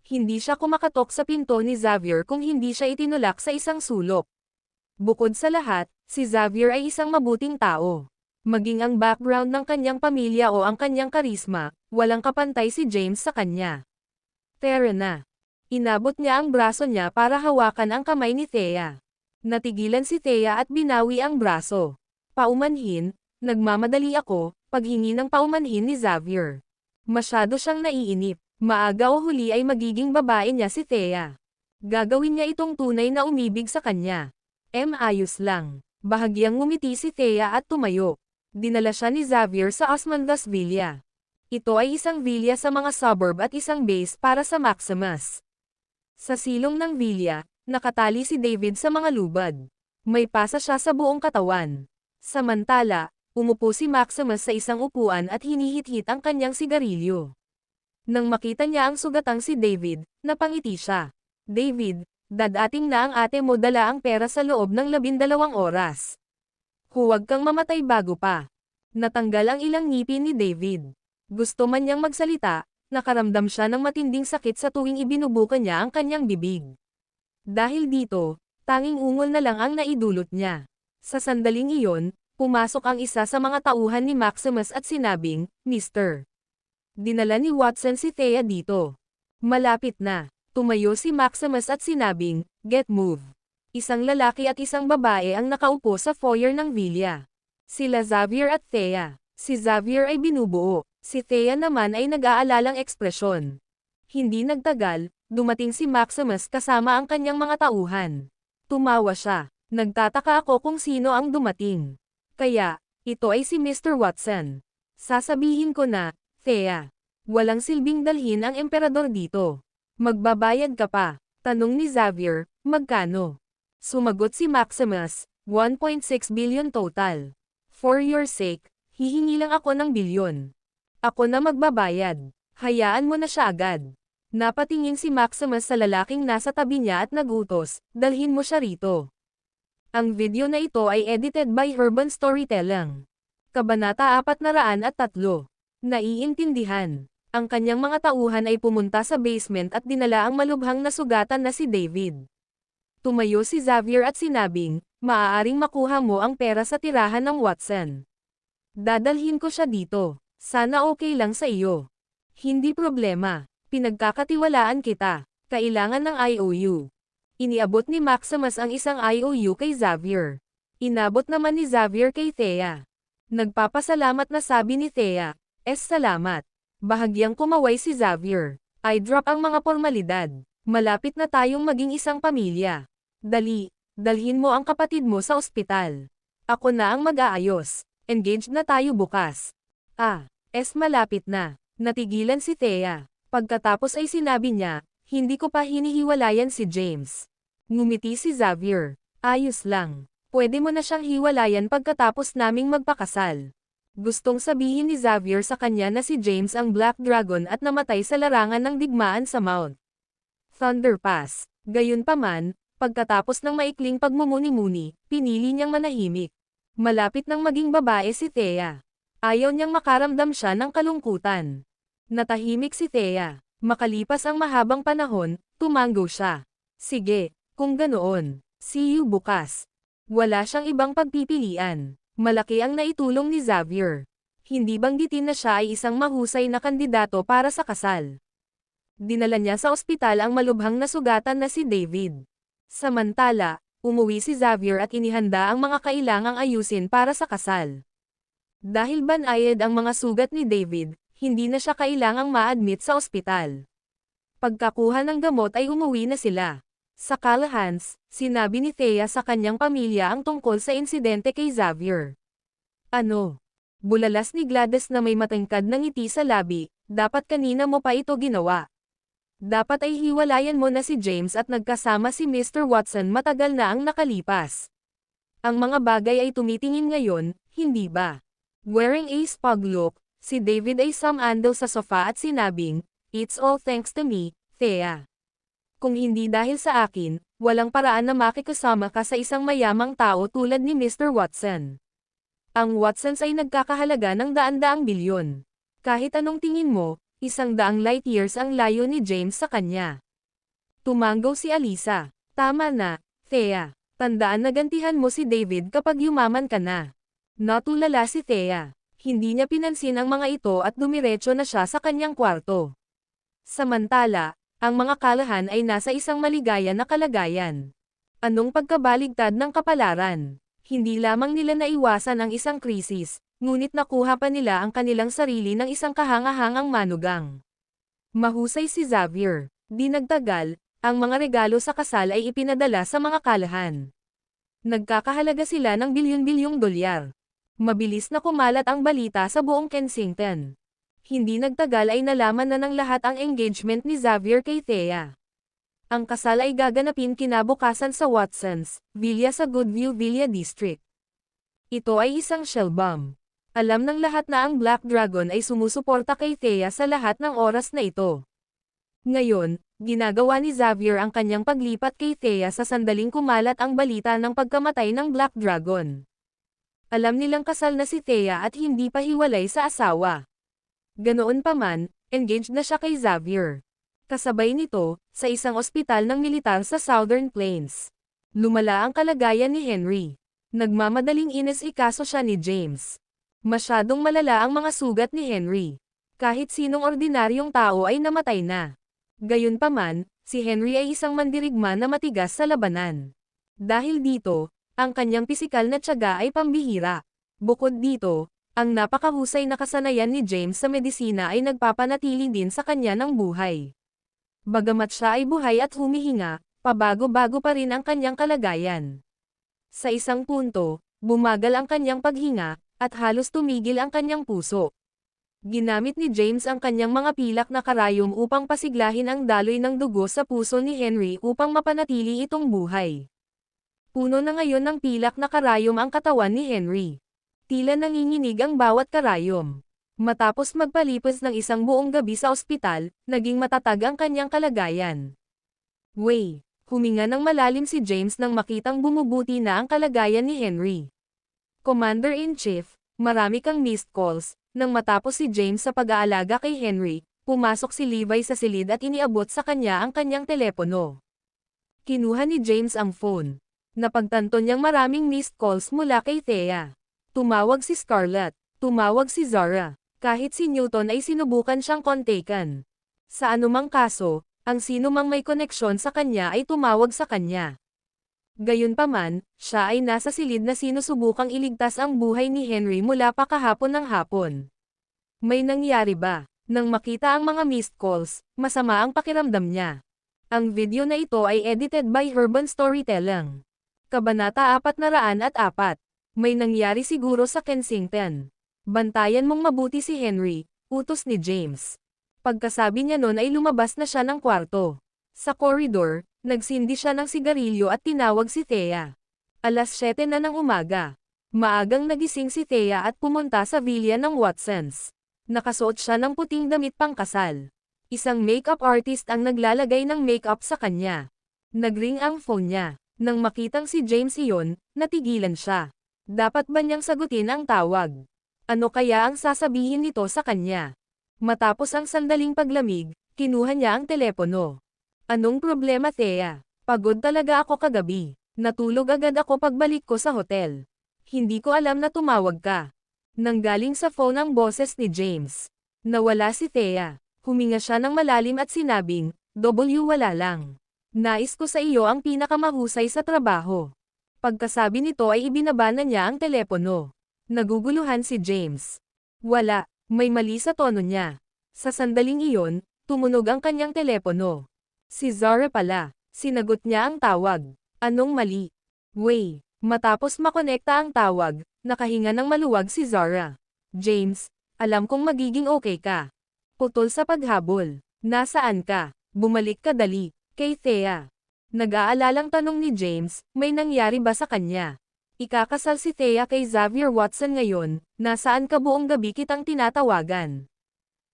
B: Hindi siya kumakatok sa pinto ni Xavier kung hindi siya itinulak sa isang sulok. Bukod sa lahat, si Xavier ay isang mabuting tao. Maging ang background ng kanyang pamilya o ang kanyang karisma, walang kapantay si James sa kanya. Tara na. Inabot niya ang braso niya para hawakan ang kamay ni Thea. Natigilan si Thea at binawi ang braso. Paumanhin, nagmamadali ako, paghingi ng paumanhin ni Xavier. Masyado siyang naiinip. Maaga o huli ay magiging babae niya si Thea. Gagawin niya itong tunay na umibig sa kanya. Ayos lang. Bahagyang ngumiti si Thea at tumayo. Dinala siya ni Xavier sa Osmandas Villa. Ito ay isang villa sa mga suburb at isang base para sa Maximus. Sa silong ng villa, nakatali si David sa mga lubad. May pasa siya sa buong katawan. Samantala, umupo si Maximus sa isang upuan at hinihit-hit ang kanyang sigarilyo. Nang makita niya ang sugatang si David, napangiti siya. David, dadating na ang ate mo, dala ang pera sa loob ng 12 oras. Huwag kang mamatay bago pa. Natanggal ang ilang ngipin ni David. Gusto man niyang magsalita, nakaramdam siya ng matinding sakit sa tuwing ibinubuka niya ang kanyang bibig. Dahil dito, tanging ungol na lang ang naidulot niya. Sa sandaling iyon, pumasok ang isa sa mga tauhan ni Maximus at sinabing, Mr. Dinala ni Watson si Thea dito. Malapit na. Tumayo si Maximus at sinabing, get move. Isang lalaki at isang babae ang nakaupo sa foyer ng villa. Sila Xavier at Thea. Si Xavier ay binubuo, si Thea naman ay nag-aalalang ekspresyon. Hindi nagtagal, dumating si Maximus kasama ang kanyang mga tauhan. Tumawa siya. Nagtataka ako kung sino ang dumating. Kaya, ito ay si Mr. Watson. Sasabihin ko na, Thea, walang silbing dalhin ang emperador dito. Magbabayad ka pa. Tanong ni Xavier, magkano? Sumagot si Maximus, 1.6 billion total. For your sake, hihingi lang ako ng bilyon. Ako na magbabayad. Hayaan mo na siya agad. Napatingin si Maximus sa lalaking nasa tabi niya at nagutos, dalhin mo siya rito. Ang video na ito ay edited by Urban Storytelling. Kabanata 403. Naiintindihan. Ang kanyang mga tauhan ay pumunta sa basement at dinala ang malubhang na sugatan na si David. Tumayo si Xavier at sinabing, maaaring makuha mo ang pera sa tirahan ng Watson. Dadalhin ko siya dito. Sana okay lang sa iyo. Hindi problema. Pinagkakatiwalaan kita. Kailangan ng IOU. Iniabot ni Maximus ang isang IOU kay Xavier. Inabot naman ni Xavier kay Thea. Nagpapasalamat na sabi ni Thea, salamat. Bahagyang kumaway si Xavier. I-drop ang mga formalidad. Malapit na tayong maging isang pamilya. Dali, dalhin mo ang kapatid mo sa ospital. Ako na ang mag-aayos. Engaged na tayo bukas. Malapit na. Natigilan si Thea. Pagkatapos ay sinabi niya, hindi ko pa hinihiwalayan si James. Ngumiti si Xavier. Ayos lang. Pwede mo na siyang hiwalayan pagkatapos naming magpakasal. Gustong sabihin ni Xavier sa kanya na si James ang Black Dragon at namatay sa larangan ng digmaan sa Mount Thunder Pass. Gayunpaman, pagkatapos ng maikling pagmumuni-muni, pinili niyang manahimik. Malapit nang maging babae si Thea. Ayaw niyang makaramdam siya ng kalungkutan. Natahimik si Thea. Makalipas ang mahabang panahon, tumango siya. Sige, kung ganoon. See you bukas. Wala siyang ibang pagpipilian. Malaki ang naitulong ni Xavier. Hindi banggitin na siya ay isang mahusay na kandidato para sa kasal. Dinala niya sa ospital ang malubhang nasugatan na si David. Samantala, umuwi si Xavier at inihanda ang mga kailangang ayusin para sa kasal. Dahil banayad ang mga sugat ni David, hindi na siya kailangang ma-admit sa ospital. Pagkakuha ng gamot ay umuwi na sila. Sa Callahan's, sinabi ni Thea sa kanyang pamilya ang tungkol sa insidente kay Xavier. Ano? Bulalas ni Gladys na may matangkad na ngiti sa labi, dapat kanina mo pa ito ginawa. Dapat ay hiwalayan mo na si James at nagkasama si Mr. Watson matagal na ang nakalipas. Ang mga bagay ay tumitingin ngayon, hindi ba? Wearing a spug look, si David ay sumandal sa sofa at sinabing, "It's all thanks to me, Thea. Kung hindi dahil sa akin, walang paraan na makikasama ka sa isang mayamang tao tulad ni Mr. Watson." Ang Watsons ay nagkakahalaga ng daan-daang bilyon. Kahit anong tingin mo, 100 light years ang layo ni James sa kanya. Tumango si Alisa. Tama na, Thea. Tandaan na gantihan mo si David kapag yumaman ka na. Natulala si Thea. Hindi niya pinansin ang mga ito at dumiretso na siya sa kanyang kwarto. Samantala, ang mga Callahan ay nasa isang maligaya na kalagayan. Anong pagkabaligtad ng kapalaran? Hindi lamang nila naiwasan ang isang krisis, ngunit nakuha pa nila ang kanilang sarili ng isang kahangahangang manugang. Mahusay si Xavier. Di nagtagal, ang mga regalo sa kasal ay ipinadala sa mga Callahan. Nagkakahalaga sila ng bilyon-bilyong dolyar. Mabilis na kumalat ang balita sa buong Kensington. Hindi nagtagal ay nalaman na ng lahat ang engagement ni Xavier kay Thea. Ang kasal ay gaganapin kinabukasan sa Watsons, Villa sa Goodview Villa District. Ito ay isang shell bomb. Alam ng lahat na ang Black Dragon ay sumusuporta kay Thea sa lahat ng oras na ito. Ngayon, ginagawa ni Xavier ang kanyang paglipat kay Thea sa sandaling kumalat ang balita ng pagkamatay ng Black Dragon. Alam nilang kasal na si Thea at hindi pa hiwalay sa asawa. Ganoon pa man, engaged na siya kay Xavier. Kasabay nito, sa isang ospital ng militar sa Southern Plains. Lumala ang kalagayan ni Henry. Nagmamadaling inis-ikaso siya ni James. Masyadong malala ang mga sugat ni Henry. Kahit sinong ordinaryong tao ay namatay na. Gayunpaman, si Henry ay isang mandirigma na matigas sa labanan. Dahil dito, ang kanyang pisikal na tiyaga ay pambihira. Bukod dito, ang napakahusay na kasanayan ni James sa medisina ay nagpapanatili din sa kanya ng buhay. Bagamat siya ay buhay at humihinga, pabago-bago pa rin ang kanyang kalagayan. Sa isang punto, bumagal ang kanyang paghinga, at halos tumigil ang kanyang puso. Ginamit ni James ang kanyang mga pilak na karayom upang pasiglahin ang daloy ng dugo sa puso ni Henry upang mapanatili itong buhay. Puno na ngayon ng pilak na karayom ang katawan ni Henry. Tila nanginginig ang bawat karayom. Matapos magpalipas ng isang buong gabi sa ospital, naging matatag ang kanyang kalagayan. Huminga ng malalim si James nang makitang bumubuti na ang kalagayan ni Henry. Commander-in-Chief, marami kang missed calls. Nang matapos si James sa pag-aalaga kay Henry, pumasok si Levi sa silid at iniabot sa kanya ang kanyang telepono. Kinuha ni James ang phone. Napagtanto niyang maraming missed calls mula kay Thea. Tumawag si Scarlett, tumawag si Zara, kahit si Newton ay sinubukan siyang kontakan. Sa anumang kaso, ang sino mang may koneksyon sa kanya ay tumawag sa kanya. Gayunpaman, siya ay nasa silid na sinusubukang iligtas ang buhay ni Henry mula pa kahapon ng hapon. May nangyari ba? Nang makita ang mga missed calls, masama ang pakiramdam niya. Ang video na ito ay edited by Urban Storytelling. Kabanata 404. May nangyari siguro sa Kensington. Bantayan mong mabuti si Henry, utos ni James. Pagkasabi niya nun ay lumabas na siya ng kwarto. Sa koridor, nagsindi siya ng sigarilyo at tinawag si Thea. 7:00 na ng umaga. Maagang nagising si Thea at pumunta sa villa ng Watsons. Nakasuot siya ng puting damit pangkasal. Isang makeup artist ang naglalagay ng makeup sa kanya. Nagring ang phone niya. Nang makitang si James iyon, natigilan siya. Dapat ba niyang sagutin ang tawag? Ano kaya ang sasabihin nito sa kanya? Matapos ang sandaling paglamig, kinuha niya ang telepono. Anong problema, Thea? Pagod talaga ako kagabi. Natulog agad ako pagbalik ko sa hotel. Hindi ko alam na tumawag ka. Nanggaling sa phone ang boses ni James. Nawala si Thea. Huminga siya ng malalim at sinabing, wala lang. Nais ko sa iyo ang pinakamahusay sa trabaho. Pagkasabi nito ay ibinaba na niya ang telepono. Naguguluhan si James. Wala, may mali sa tono niya. Sa sandaling iyon, tumunog ang kanyang telepono. Si Zara pala. Sinagot niya ang tawag. Anong mali? Way. Matapos makonekta ang tawag, nakahinga ng maluwag si Zara. James, alam kong magiging okay ka. Putol sa paghabol. Nasaan ka? Bumalik ka dali. Kay Thea. Nag-aalalang tanong ni James, may nangyari ba sa kanya? Ikakasal si Thea kay Xavier Watson ngayon, nasaan ka buong gabi kitang tinatawagan?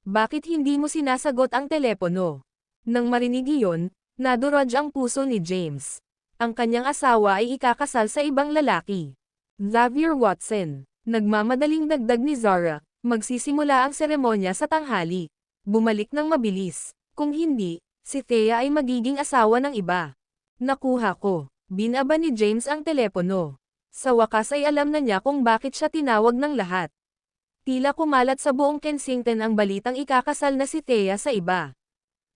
B: Bakit hindi mo sinasagot ang telepono? Nang marinig iyon, nadurog ang puso ni James. Ang kanyang asawa ay ikakasal sa ibang lalaki. Xavier Watson. Nagmamadaling dagdag ni Zara, magsisimula ang seremonya sa tanghali. Bumalik ng mabilis. Kung hindi, si Thea ay magiging asawa ng iba. Nakuha ko. Binaba ni James ang telepono. Sa wakas ay alam na niya kung bakit siya tinawag ng lahat. Tila kumalat sa buong Kensington ang balitang ikakasal na si Thea sa iba.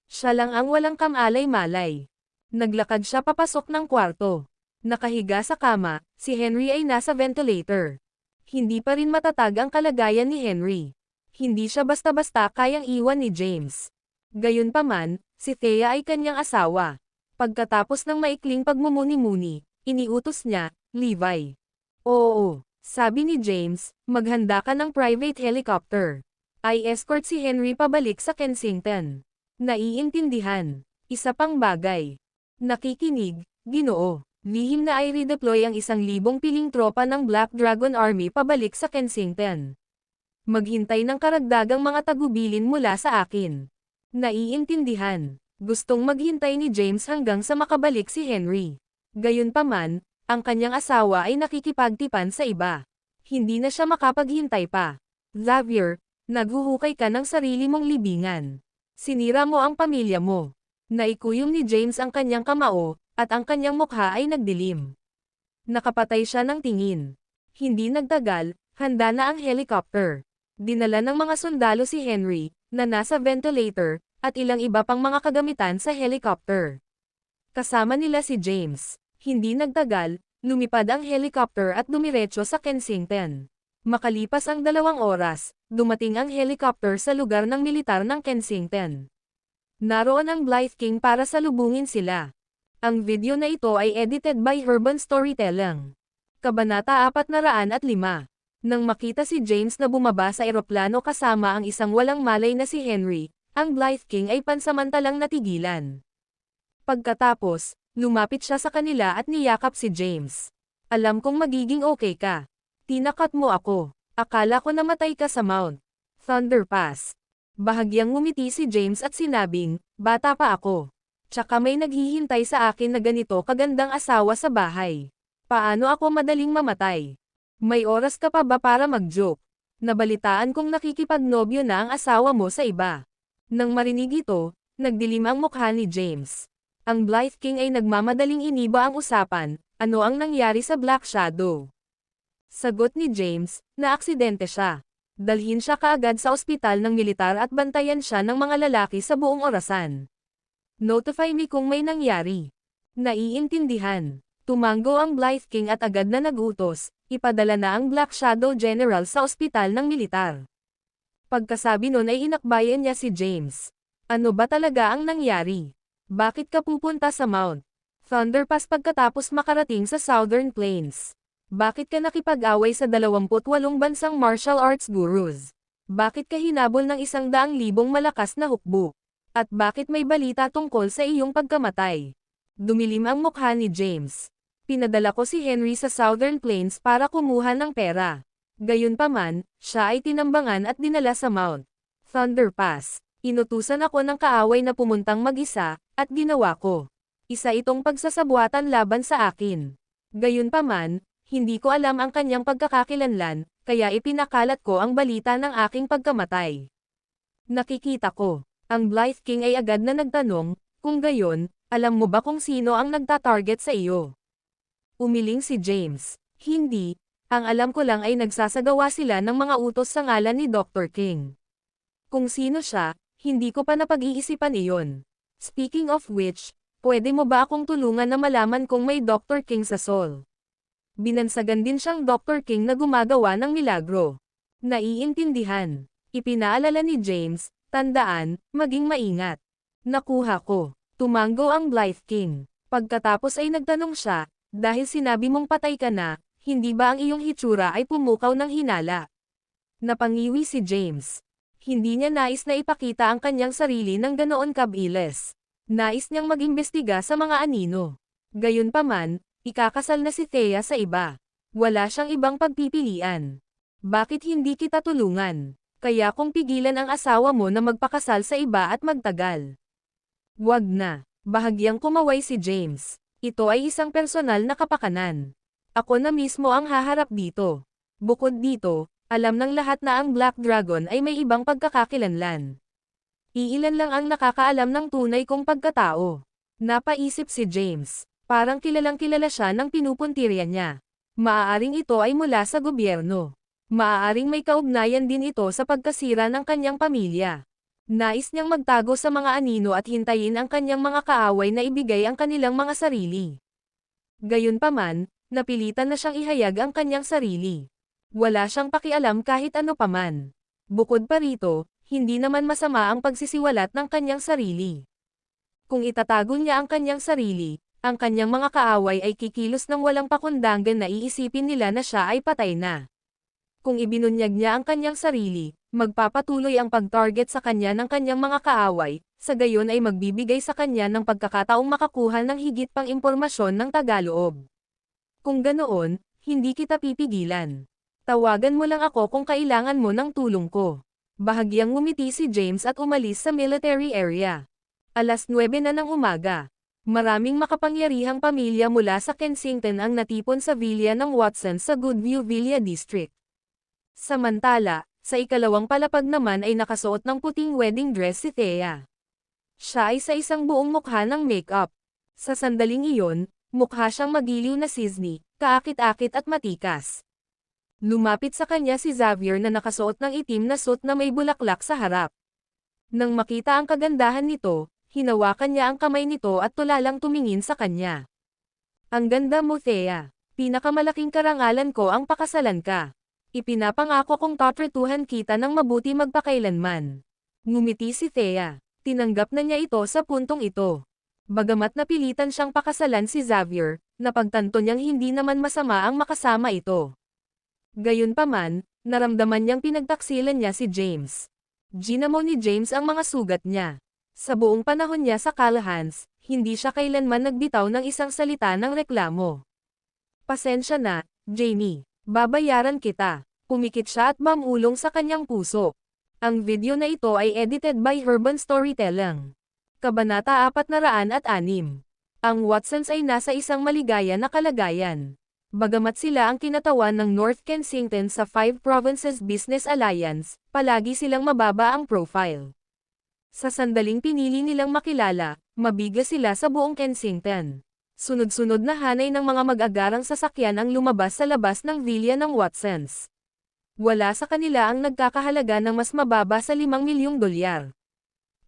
B: Siya lang ang walang kamalay-malay. Naglakad siya papasok ng kwarto. Nakahiga sa kama, si Henry ay nasa ventilator. Hindi pa rin matatag ang kalagayan ni Henry. Hindi siya basta-basta kayang iwan ni James. Gayunpaman, si Thea ay kanyang asawa. Pagkatapos ng maikling pagmumuni-muni, iniutos niya, Levi. Oo, sabi ni James, maghanda ka ng private helicopter. Ay escort si Henry pabalik sa Kensington. Naiintindihan. Isa pang bagay. Nakikinig, Ginoo. Lihim na ay redeploy ang 1,000 piling tropa ng Black Dragon Army pabalik sa Kensington. Maghintay ng karagdagang mga tagubilin mula sa akin. Naiintindihan. Gustong maghintay ni James hanggang sa makabalik si Henry. Gayunpaman, ang kanyang asawa ay nakikipagtipan sa iba. Hindi na siya makapaghintay pa. Xavier, naghuhukay ka ng sarili mong libingan. Sinira mo ang pamilya mo. Naikuyom ni James ang kanyang kamao, at ang kanyang mukha ay nagdilim. Nakapatay siya ng tingin. Hindi nagtagal, handa na ang helicopter. Dinala ng mga sundalo si Henry, na nasa ventilator, at ilang iba pang mga kagamitan sa helicopter. Kasama nila si James. Hindi nagtagal, lumipad ang helicopter at dumiretso sa Kensington. Makalipas ang 2 oras, dumating ang helicopter sa lugar ng militar ng Kensington. Naroon ang Blythe King para salubungin sila. Ang video na ito ay edited by Urban Storytelling. Kabanata 405. Nang makita si James na bumaba sa eroplano kasama ang isang walang malay na si Henry, ang Blythe King ay pansamantalang natigilan. Pagkatapos, lumapit siya sa kanila at niyakap si James. Alam kong magiging okay ka. Tinakat mo ako. Akala ko namatay ka sa Mount Thunder Pass. Bahagyang ngumiti si James at sinabing, bata pa ako. Tsaka may naghihintay sa akin na ganito kagandang asawa sa bahay. Paano ako madaling mamatay? May oras ka pa ba para mag-joke? Nabalitaan kong nakikipagnobyo na ang asawa mo sa iba. Nang marinig ito, nagdilim ang mukha ni James. Ang Blythe King ay nagmamadaling iniba ang usapan, ano ang nangyari sa Black Shadow? Sagot ni James, na aksidente siya. Dalhin siya kaagad sa ospital ng militar at bantayan siya ng mga lalaki sa buong orasan. Notify me kung may nangyari. Naiintindihan. Tumango ang Blythe King at agad na nagutos, ipadala na ang Black Shadow General sa ospital ng militar. Pagkasabi nun ay inakbayan niya si James. Ano ba talaga ang nangyari? Bakit ka pupunta sa Mount Thunder Pass pagkatapos makarating sa Southern Plains? Bakit ka nakipag-away sa 28 bansang martial arts gurus? Bakit ka hinabol ng 100,000 malakas na hukbo? At bakit may balita tungkol sa iyong pagkamatay? Dumilim ang mukha ni James. Pinadala ko si Henry sa Southern Plains para kumuha ng pera. Gayunpaman, siya ay tinambangan at dinala sa Mount Thunder Pass. Inutusan ako ng kaaway na pumuntang mag-isa, at ginawa ko. Isa itong pagsasabuatan laban sa akin. Gayunpaman, hindi ko alam ang kanyang pagkakakilanlan, kaya ipinakalat ko ang balita ng aking pagkamatay. Nakikita ko, ang Blythe King ay agad na nagtanong, kung gayon, alam mo ba kung sino ang nagta-target sa iyo? Umiling si James. Hindi, ang alam ko lang ay nagsasagawa sila ng mga utos sa ngalan ni Dr. King. Kung sino siya, hindi ko pa napag-iisipan iyon. Speaking of which, pwede mo ba akong tulungan na malaman kung may Dr. King sa Seoul? Binansagan din siyang Dr. King na gumagawa ng milagro. Naiintindihan. Ipinaalala ni James, tandaan, maging maingat. Nakuha ko. Tumango ang Blythe King. Pagkatapos ay nagtanong siya, dahil sinabi mong patay ka na, hindi ba ang iyong hitsura ay pumukaw ng hinala? Napangiwi si James. Hindi niya nais na ipakita ang kanyang sarili ng ganoon kabilis. Nais niyang mag-imbestiga sa mga anino. Gayunpaman, ikakasal na si Thea sa iba. Wala siyang ibang pagpipilian. Bakit hindi kita tulungan? Kaya kung pigilan ang asawa mo na magpakasal sa iba at magtagal. Wag na. Bahagyang kumaway si James. Ito ay isang personal na kapakanan. Ako na mismo ang haharap dito. Bukod dito, alam ng lahat na ang Black Dragon ay may ibang pagkakakilanlan. Iilan lang ang nakakaalam ng tunay kong pagkatao. Napaisip si James. Parang kilalang kilala siya ng pinupuntirya niya. Maaaring ito ay mula sa gobyerno. Maaaring may kaugnayan din ito sa pagkasira ng kanyang pamilya. Nais niyang magtago sa mga anino at hintayin ang kanyang mga kaaway na ibigay ang kanilang mga sarili. Gayunpaman, napilitan na siyang ihayag ang kanyang sarili. Wala siyang pakialam kahit ano paman. Bukod pa rito, hindi naman masama ang pagsisiwalat ng kanyang sarili. Kung itatago niya ang kanyang sarili, ang kanyang mga kaaway ay kikilos ng walang pakundangan na iisipin nila na siya ay patay na. Kung ibinunyag niya ang kanyang sarili, magpapatuloy ang pag-target sa kanya ng kanyang mga kaaway, sa gayon ay magbibigay sa kanya ng pagkakataong makakuha ng higit pang impormasyon ng tagaloob. Kung ganoon, hindi kita pipigilan. Tawagan mo lang ako kung kailangan mo ng tulong ko. Bahagyang ngumiti si James at umalis sa military area. 9:00 na ng umaga. Maraming makapangyarihang pamilya mula sa Kensington ang natipon sa Villa ng Watson sa Goodview Villa District. Samantala, sa ikalawang palapag naman ay nakasuot ng puting wedding dress si Thea. Siya ay sa isang buong mukha ng makeup. Sa sandaling iyon, mukha siyang magiliw na sisni, kaakit-akit at matikas. Lumapit sa kanya si Xavier na nakasuot ng itim na suit na may bulaklak sa harap. Nang makita ang kagandahan nito, hinawakan niya ang kamay nito at tulalang tumingin sa kanya. Ang ganda mo, Thea. Pinakamalaking karangalan ko ang pakasalan ka. Ipinapangako kong tatratuhan kita ng mabuti magpakailanman. Ngumiti si Thea. Tinanggap na niya ito sa puntong ito. Bagamat napilitan siyang pakasalan si Xavier, napagtanto niyang hindi naman masama ang makasama ito. Gayunpaman, naramdaman niyang pinagtaksilan niya si James. Ginamo ni James ang mga sugat niya. Sa buong panahon niya sa Callahan's, hindi siya kailanman nagbitaw ng isang salita ng reklamo. Pasensya na, Jamie. Babayaran kita. Pumikit siya at mamulong sa kanyang puso. Ang video na ito ay edited by Urban Storytelling. Kabanata 406. Ang Watsons ay nasa isang maligaya na kalagayan. Bagamat sila ang kinatawan ng North Kensington sa Five Provinces Business Alliance, palagi silang mababa ang profile. Sa sandaling pinili nilang makilala, mabigas sila sa buong Kensington. Sunod-sunod na hanay ng mga mag-agarang sasakyan ang lumabas sa labas ng villa ng Watsons. Wala sa kanila ang nagkakahalaga ng mas mababa sa 5 milyong dolyar.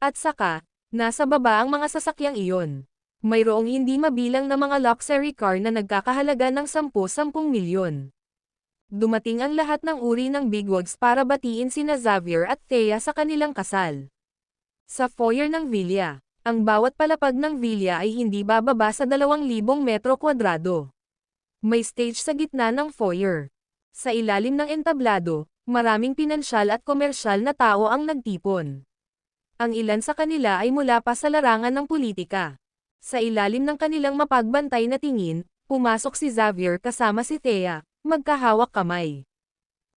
B: At saka, nasa baba ang mga sasakyang iyon. Mayroong hindi mabilang na mga luxury car na nagkakahalaga ng 10-10 milyon. Dumating ang lahat ng uri ng bigwigs para batiin sina Xavier at Thea sa kanilang kasal. Sa foyer ng villa, ang bawat palapag ng villa ay hindi bababa sa 2,000 metro kwadrado. May stage sa gitna ng foyer. Sa ilalim ng entablado, maraming pinansyal at komersyal na tao ang nagtipon. Ang ilan sa kanila ay mula pa sa larangan ng politika. Sa ilalim ng kanilang mapagbantay na tingin, Pumasok si Xavier kasama si Thea, magkahawak kamay.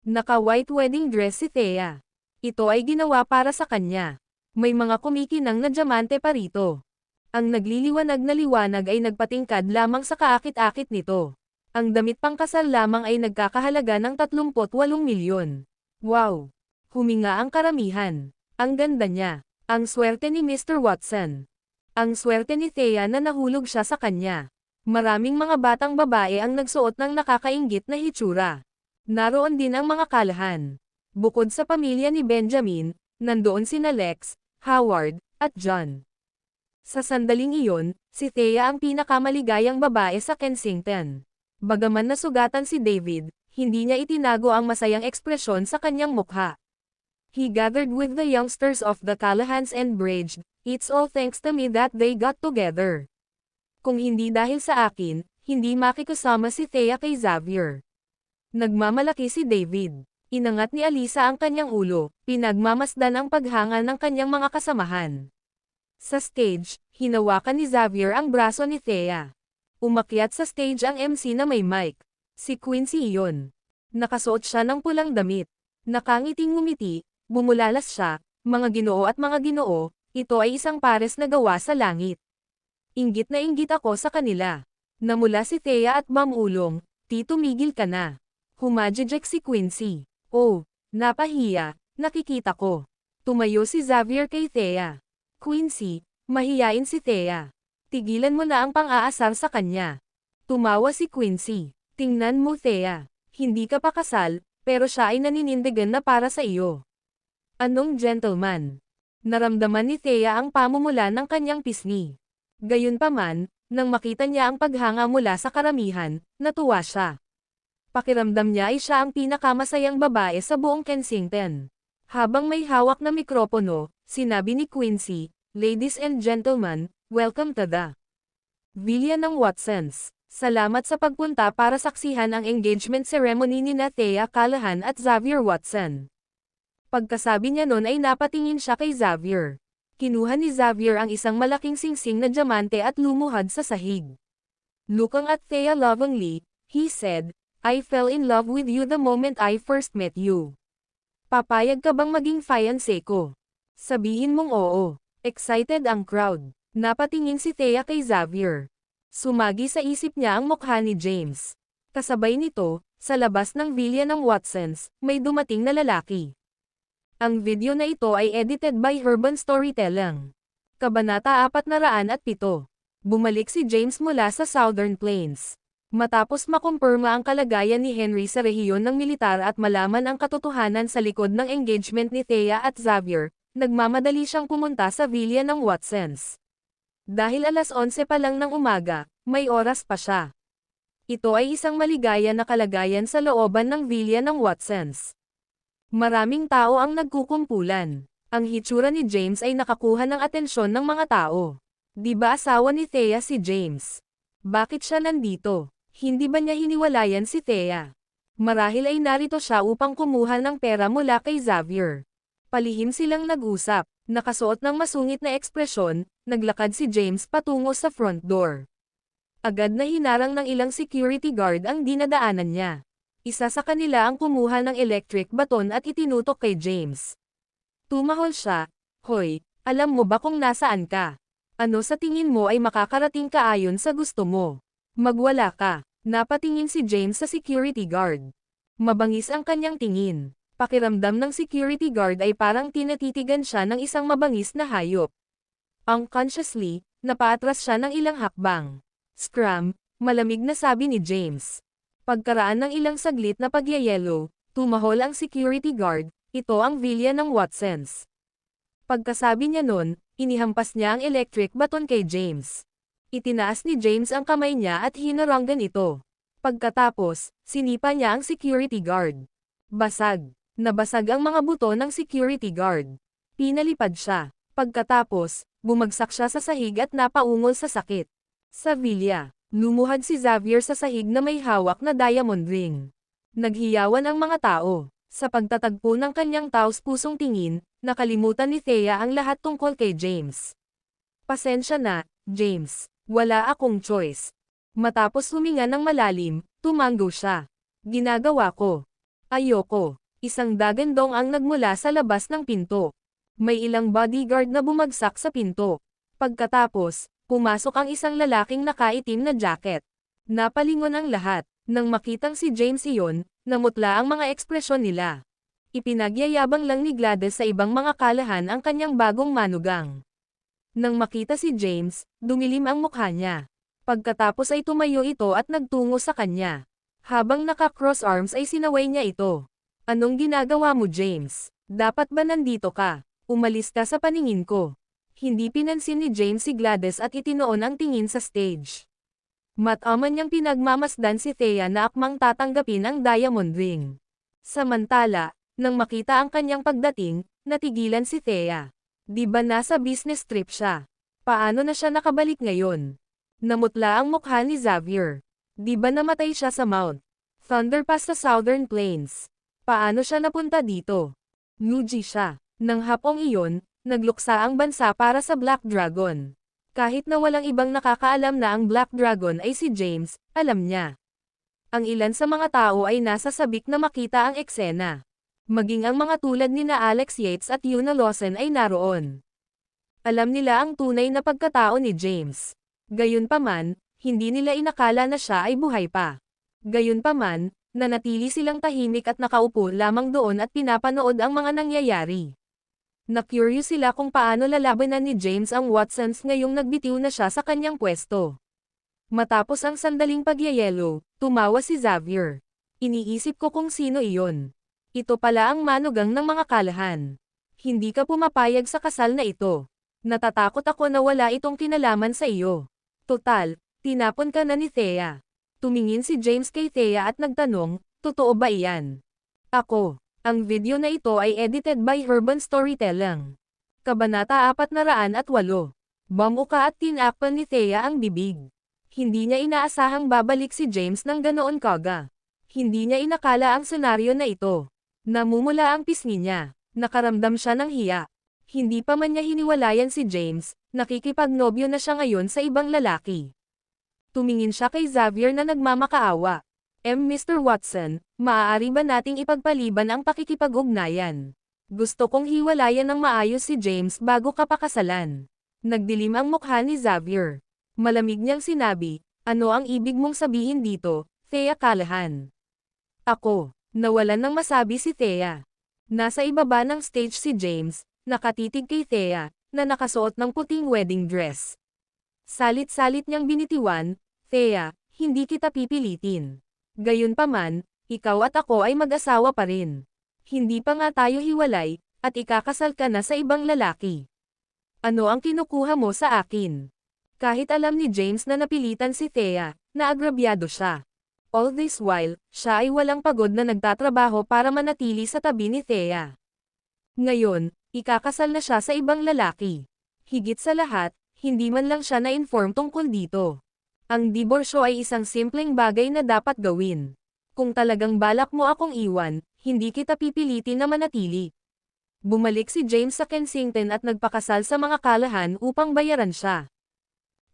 B: Naka-white wedding dress si Thea. Ito ay ginawa para sa kanya. May mga kumikinang na diamante pa rito. Ang nagliliwanag na liwanag ay nagpatingkad lamang sa kaakit-akit nito. Ang damit pangkasal lamang ay nagkakahalaga ng 38 milyon. Wow! Huminga ang karamihan. Ang ganda niya. Ang swerte ni Mr. Watson. Ang swerte ni Thea na nahulog siya sa kanya. Maraming mga batang babae ang nagsuot ng nakakainggit na hitsura. Naroon din ang mga kalahan. Bukod sa pamilya ni Benjamin, nandoon sina Lex, Howard, at John. Sa sandaling iyon, si Thea ang pinakamaligayang babae sa Kensington. Bagaman nasugatan si David, hindi niya itinago ang masayang ekspresyon sa kanyang mukha. He gathered with the youngsters of the Callahans and braged, "It's all thanks to me that they got together." Kung hindi dahil sa akin, hindi makikasama si Thea kay Xavier. Nagmamalaki si David. Inangat ni Alisa ang kanyang ulo, pinagmamasdan ang paghanga ng kanyang mga kasamahan. Sa stage, hinawakan ni Xavier ang braso ni Thea. Umakyat sa stage ang MC na may mic. Si Quincy iyon. Nakasuot siya ng pulang damit. Nakangiting ngumiti, bumulalas siya, "Mga ginoo at mga ginoo, ito ay isang pares na gawa sa langit." Inggit na inggit ako sa kanila. Namula si Thea at mamulong, "Tito migil ka na." Humajijek si Quincy. "Oh, napahiya, nakikita ko." Tumayo si Xavier kay Thea. "Quincy, mahiyain si Thea. Tigilan mo na ang pang-aasar sa kanya." Tumawa si Quincy. "Tingnan mo Thea, hindi ka pa kasal, pero siya ay naninindigan na para sa iyo." Anong gentleman? Naramdaman ni Thea ang pamumula ng kanyang pisngi. Gayunpaman, nang makita niya ang paghanga mula sa karamihan, natuwa siya. Pakiramdam niya ay siya ang pinakamasayang babae sa buong Kensington. Habang may hawak na mikropono, sinabi ni Quincy, "Ladies and gentlemen, welcome to the Villa ng Watsons. Salamat sa pagpunta para saksihan ang engagement ceremony ni Thea Callahan at Xavier Watson." Pagkasabi niya nun ay napatingin siya kay Xavier. Kinuha ni Xavier ang isang malaking singsing na diamante at lumuhad sa sahig. Looking at Thea lovingly, he said, "I fell in love with you the moment I first met you. Papayag ka bang maging fiancé ko?" Sabihin mong oo. Excited ang crowd. Napatingin si Thea kay Xavier. Sumagi sa isip niya ang mukha ni James. Kasabay nito, sa labas ng Villa ng Watsons, may dumating na lalaki. Ang video na ito ay edited by Urban Storytelling. Kabanata 407. Bumalik si James mula sa Southern Plains. Matapos makumpirma ang kalagayan ni Henry sa rehiyon ng militar at malaman ang katotohanan sa likod ng engagement ni Thea at Xavier, nagmamadali siyang pumunta sa Villa ng Watsons. Dahil alas 11 pa lang ng umaga, may oras pa siya. Ito ay isang maligaya na kalagayan sa looban ng Villa ng Watsons. Maraming tao ang nagkukumpulan. Ang hitsura ni James ay nakakuha ng atensyon ng mga tao. Di ba asawa ni Thea si James? Bakit siya nandito? Hindi ba niya hiniwalayan si Thea? Marahil ay narito siya upang kumuha ng pera mula kay Xavier. Palihim silang nag-usap. Nakasuot ng masungit na ekspresyon, naglakad si James patungo sa front door. Agad na hinarang ng ilang security guard ang dinadaanan niya. Isa sa kanila ang kumuha ng electric baton at itinutok kay James. Tumahol siya, "Hoy, alam mo ba kung nasaan ka? Ano sa tingin mo ay makakarating ka ayon sa gusto mo? Magwala ka." Napatingin si James sa security guard. Mabangis ang kanyang tingin. Pakiramdam ng security guard ay parang tinatitigan siya ng isang mabangis na hayop. Unconsciously, napaatras siya ng ilang hakbang. "Scram," malamig na sabi ni James. Pagkaraan ng ilang saglit na pagyayelo, tumahol ang security guard, "Ito ang Villa ng Watsons." Pagkasabi niya nun, inihampas niya ang electric baton kay James. Itinaas ni James ang kamay niya at hinaranggan ito. Pagkatapos, sinipa niya ang security guard. Basag. Nabasag ang mga buto ng security guard. Pinalipad siya. Pagkatapos, bumagsak siya sa sahig at napaungol sa sakit. Sa Villa, lumuhad si Xavier sa sahig na may hawak na diamond ring. Naghiyawan ang mga tao. Sa pagtatagpo ng kanyang taos-pusong tingin, nakalimutan ni Thea ang lahat tungkol kay James. "Pasensya na, James. Wala akong choice." Matapos huminga ng malalim, tumango siya. Ginagawa ko. Ayoko. Isang dagandong ang nagmula sa labas ng pinto. May ilang bodyguard na bumagsak sa pinto. Pagkatapos, pumasok ang isang lalaking nakaitim na jacket. Napalingon ang lahat. Nang makitang si James iyon, namutla ang mga ekspresyon nila. Ipinagyayabang lang ni Gladys sa ibang mga kalahan ang kanyang bagong manugang. Nang makita si James, dumilim ang mukha niya. Pagkatapos ay tumayo ito at nagtungo sa kanya. Habang naka-cross arms ay sinaway niya ito. Anong ginagawa mo, James? Dapat ba nandito ka? Umalis ka sa paningin ko. Hindi pinansin ni James si Gladys at itinoon ang tingin sa stage. Mataman niyang pinagmamasdan si Thea na akmang tatanggapin ang diamond ring. Samantala, nang makita ang kanyang pagdating, natigilan si Thea. Di ba nasa business trip siya? Paano na siya nakabalik ngayon? Namutla ang mukha ni Xavier. Di ba namatay siya sa Mount Thunderpass sa Southern Plains? Paano siya napunta dito? Nguji siya. Nang hapong iyon, nagluksa ang bansa para sa Black Dragon. Kahit na walang ibang nakakaalam na ang Black Dragon ay si James, alam niya. Ang ilan sa mga tao ay nasa sabik na makita ang eksena. Maging ang mga tulad ni na Alex Yates at Yuna Lawson ay naroon. Alam nila ang tunay na pagkatao ni James. Gayunpaman, hindi nila inakala na siya ay buhay pa. Gayunpaman, nanatili silang tahimik at nakaupo lamang doon at pinapanood ang mga nangyayari. Na-curious sila kung paano lalabanan ni James ang Watsons ngayong nagbitiw na siya sa kanyang pwesto. Matapos ang sandaling pagyayelo, tumawa si Xavier. Iniisip ko kung sino iyon. Ito pala ang manugang ng mga kalahan. Hindi ka pumapayag sa kasal na ito. Natatakot ako na wala itong kinalaman sa iyo. Total, tinapon ka na ni Thea. Tumingin si James kay Thea at nagtanong, totoo ba iyan? Ako. Ang video na ito ay edited by Urban Storytelling. Kabanata 408. Bamuka at tinakpan ni Thea ang bibig. Hindi niya inaasahang babalik si James ng ganoon kaga. Hindi niya inakala ang senaryo na ito. Namumula ang pisngi niya. Nakaramdam siya ng hiya. Hindi pa man niya hiniwalayan si James, nakikipagnobyo na siya ngayon sa ibang lalaki. Tumingin siya kay Xavier na nagmamakaawa. Mr. Watson, maaari ba nating ipagpaliban ang pakikipag-ugnayan? Gusto kong hiwalayan ng maayos si James bago ka pakasalan. Nagdilim ang mukha ni Xavier. Malamig niyang sinabi, ano ang ibig mong sabihin dito, Thea Callahan? Ako. Nawalan ng masabi si Thea. Nasa ibaba ng stage si James, nakatitig kay Thea, na nakasuot ng puting wedding dress. Salit-salit niyang binitiwan, Thea, hindi kita pipilitin. Gayunpaman, ikaw at ako ay mag-asawa pa rin. Hindi pa nga tayo hiwalay, at ikakasal ka na sa ibang lalaki. Ano ang kinukuha mo sa akin? Kahit alam ni James na napilitan si Thea, naagrabyado siya. All this while, siya ay walang pagod na nagtatrabaho para manatili sa tabi ni Thea. Ngayon, ikakasal na siya sa ibang lalaki. Higit sa lahat, hindi man lang siya na-inform tungkol dito. Ang diborsyo ay isang simpleng bagay na dapat gawin. Kung talagang balak mo akong iwan, hindi kita pipilitin na manatili. Bumalik si James sa Kensington at nagpakasal sa mga kalahan upang bayaran siya.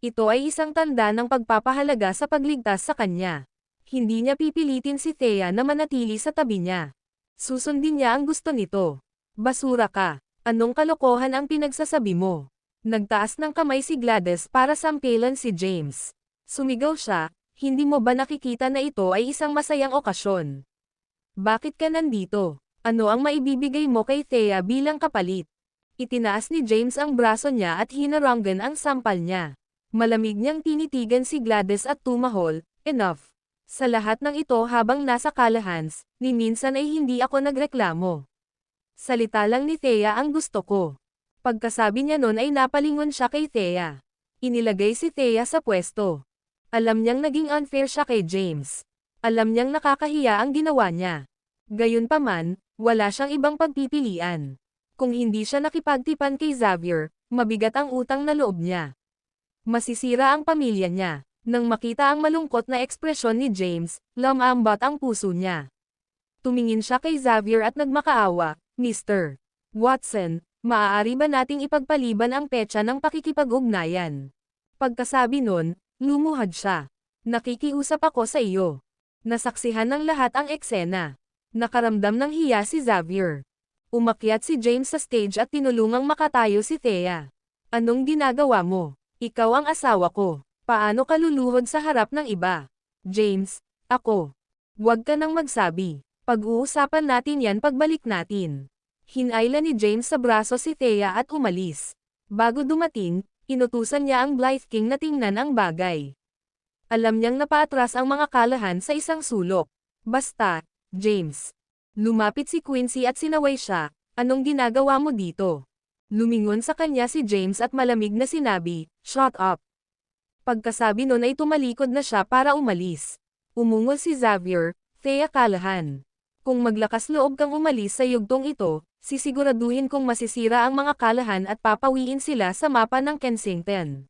B: Ito ay isang tanda ng pagpapahalaga sa pagligtas sa kanya. Hindi niya pipilitin si Thea na manatili sa tabi niya. Susundin niya ang gusto nito. Basura ka. Anong kalokohan ang pinagsasabi mo? Nagtaas ng kamay si Gladys para sampilan si James. Sumigaw siya, hindi mo ba nakikita na ito ay isang masayang okasyon? Bakit ka nandito? Ano ang maibibigay mo kay Thea bilang kapalit? Itinaas ni James ang braso niya at hinaranggan ang sampal niya. Malamig niyang tinitigan si Gladys at tumahol, enough. Sa lahat ng ito habang nasa kalahans, ni minsan ay hindi ako nagreklamo. Salita lang ni Thea ang gusto ko. Pagkasabi niya nun ay napalingon siya kay Thea. Inilagay si Thea sa pwesto. Alam niyang naging unfair siya kay James. Alam niyang nakakahiya ang ginawa niya. Gayunpaman, wala siyang ibang pagpipilian. Kung hindi siya nakipagtipan kay Xavier, mabigat ang utang na loob niya. Masisira ang pamilya niya. Nang makita ang malungkot na ekspresyon ni James, lumambat ang puso niya. Tumingin siya kay Xavier at nagmakaawa, Mr. Watson, maaari ba nating ipagpaliban ang petsa ng pakikipag-ugnayan? Pagkasabi nun, lumuhad siya. Nakikiusap ako sa iyo. Nasaksihan ng lahat ang eksena. Nakaramdam ng hiya si Xavier. Umakyat si James sa stage at tinulungang makatayo si Thea. Anong ginagawa mo? Ikaw ang asawa ko. Paano ka luluhod sa harap ng iba? James, ako. Huwag ka nang magsabi. Pag-uusapan natin yan pagbalik natin. Hinayla ni James sa braso si Thea at umalis. Bago dumating, inutusan niya ang Blythe King na tingnan ang bagay. Alam niyang napaatras ang mga kalahan sa isang sulok. Basta, James. Lumapit si Quincy at sinaway siya, anong ginagawa mo dito? Lumingon sa kanya si James at malamig na sinabi, shut up. Pagkasabi nun ay tumalikod na siya para umalis. Umungol si Xavier, Thea Callahan. Kung maglakas loob kang umalis sa yugtong ito, sisiguraduhin kong masisira ang mga kalahan at papawiin sila sa mapa ng Kensington.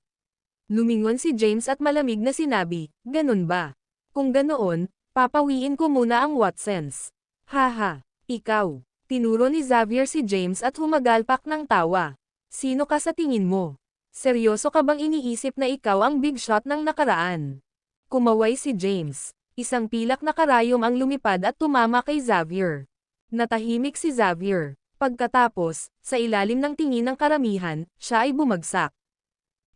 B: Lumingon si James at malamig na sinabi, ganun ba? Kung ganoon, papawiin ko muna ang Watsons. Haha, ikaw. Tinuro ni Xavier si James at humagalpak ng tawa. Sino ka sa tingin mo? Seryoso ka bang iniisip na ikaw ang big shot ng nakaraan? Kumaway si James. Isang pilak na karayom ang lumipad at tumama kay Xavier. Natahimik si Xavier. Pagkatapos, sa ilalim ng tingin ng karamihan, siya ay bumagsak.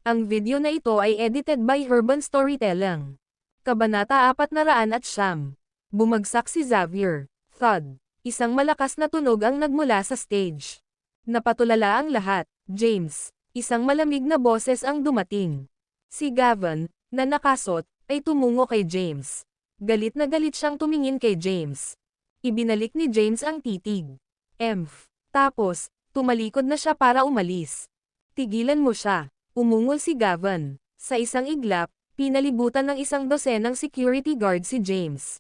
B: Ang video na ito ay edited by Urban Storytelling. Kabanata 409. Bumagsak si Xavier. Thud. Isang malakas na tunog ang nagmula sa stage. Napatulala ang lahat. James. Isang malamig na boses ang dumating. Si Gavin, na nakasot, ay tumungo kay James. Galit na galit siyang tumingin kay James. Ibinalik ni James ang titig. Tapos, tumalikod na siya para umalis. Tigilan mo siya. Umungol si Gavin. Sa isang iglap, pinalibutan ng isang dosenang security guard si James.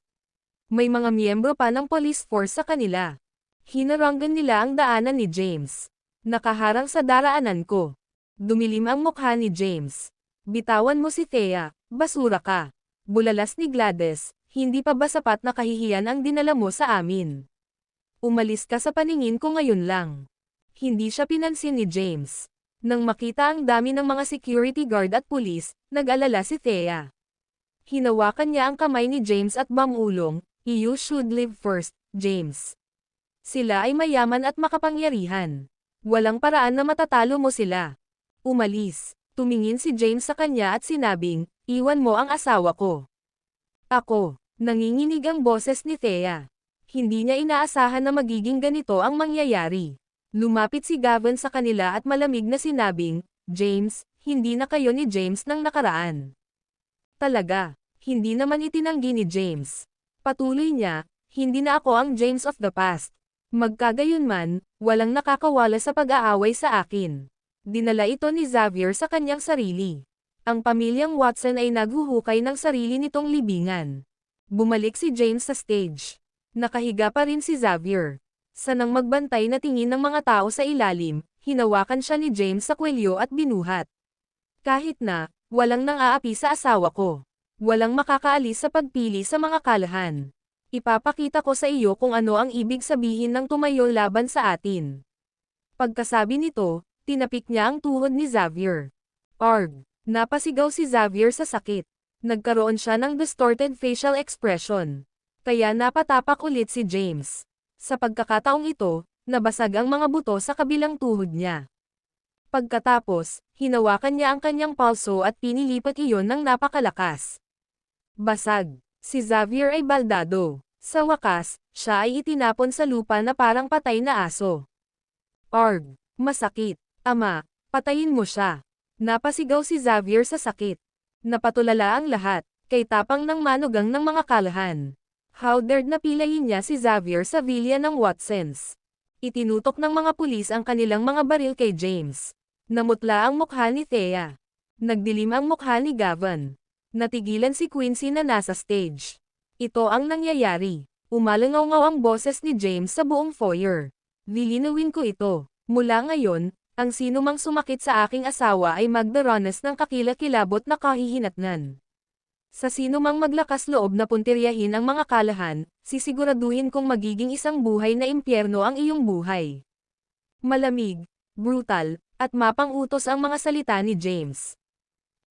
B: May mga miyembro pa ng police force sa kanila. Hinaranggan nila ang daanan ni James. Nakaharang sa daraanan ko. Dumilim ang mukha ni James. Bitawan mo si Thea, basura ka. Bulalas ni Gladys, hindi pa ba sapat na kahihiyan ang dinala mo sa amin? Umalis ka sa paningin ko ngayon lang. Hindi siya pinansin ni James. Nang makita ang dami ng mga security guard at pulis, nag-alala si Thea. Hinawakan niya ang kamay ni James at bamulong, "You should live first, James. Sila ay mayaman at makapangyarihan. Walang paraan na matatalo mo sila." Umalis. Tumingin si James sa kanya at sinabing, "Iwan mo ang asawa ko." Ako. Nanginginig ang boses ni Thea. Hindi niya inaasahan na magiging ganito ang mangyayari. Lumapit si Gavin sa kanila at malamig na sinabing, "James, hindi na kayo ni James ng nakaraan." Talaga. Hindi naman itinanggi ni James. Patuloy niya, "Hindi na ako ang James of the past. Magkagayunman, walang nakakawala sa pag-aaway sa akin." Dinala ito ni Xavier sa kanyang sarili. Ang pamilyang Watson ay naghuhukay ng sarili nitong libingan. Bumalik si James sa stage. Nakahiga pa rin si Xavier. Sa nang magbantay na tingin ng mga tao sa ilalim, hinawakan siya ni James sa kwelyo at binuhat. "Kahit na, walang nang-aapi sa asawa ko. Walang makakaalis sa pagpili sa mga kalahan. Ipapakita ko sa iyo kung ano ang ibig sabihin ng tumayo laban sa atin." Pagkasabi nito, tinapik niya ang tuhod ni Xavier. Arg! Napasigaw si Xavier sa sakit. Nagkaroon siya ng distorted facial expression. Kaya napatapak ulit si James. Sa pagkakataong ito, nabasag ang mga buto sa kabilang tuhod niya. Pagkatapos, hinawakan niya ang kanyang palso at pinilipat iyon ng napakalakas. Basag. Si Xavier ay baldado. Sa wakas, siya ay itinapon sa lupa na parang patay na aso. Arg! Masakit. Ama, patayin mo siya. Napasigaw si Xavier sa sakit. Napatulala ang lahat, kay tapang ng manugang ng mga kalahan. How dared na pilayin niya si Xavier sa villa ng Watsons. Itinutok ng mga pulis ang kanilang mga baril kay James. Namutla ang mukha ni Thea. Nagdilim ang mukha ni Gavin. Natigilan si Quincy na nasa stage. Ito ang nangyayari. Umalangaw-ngaw ang boses ni James sa buong foyer. "Lilinawin ko ito. Mula ngayon, ang sinumang sumakit sa aking asawa ay magdaranas ng kakilakilabot na kahihinatnan. Sa sinumang maglakas loob na puntiryahin ang mga kalahan, sisiguraduhin kong magiging isang buhay na impyerno ang iyong buhay." Malamig, brutal, at mapang-utos ang mga salita ni James.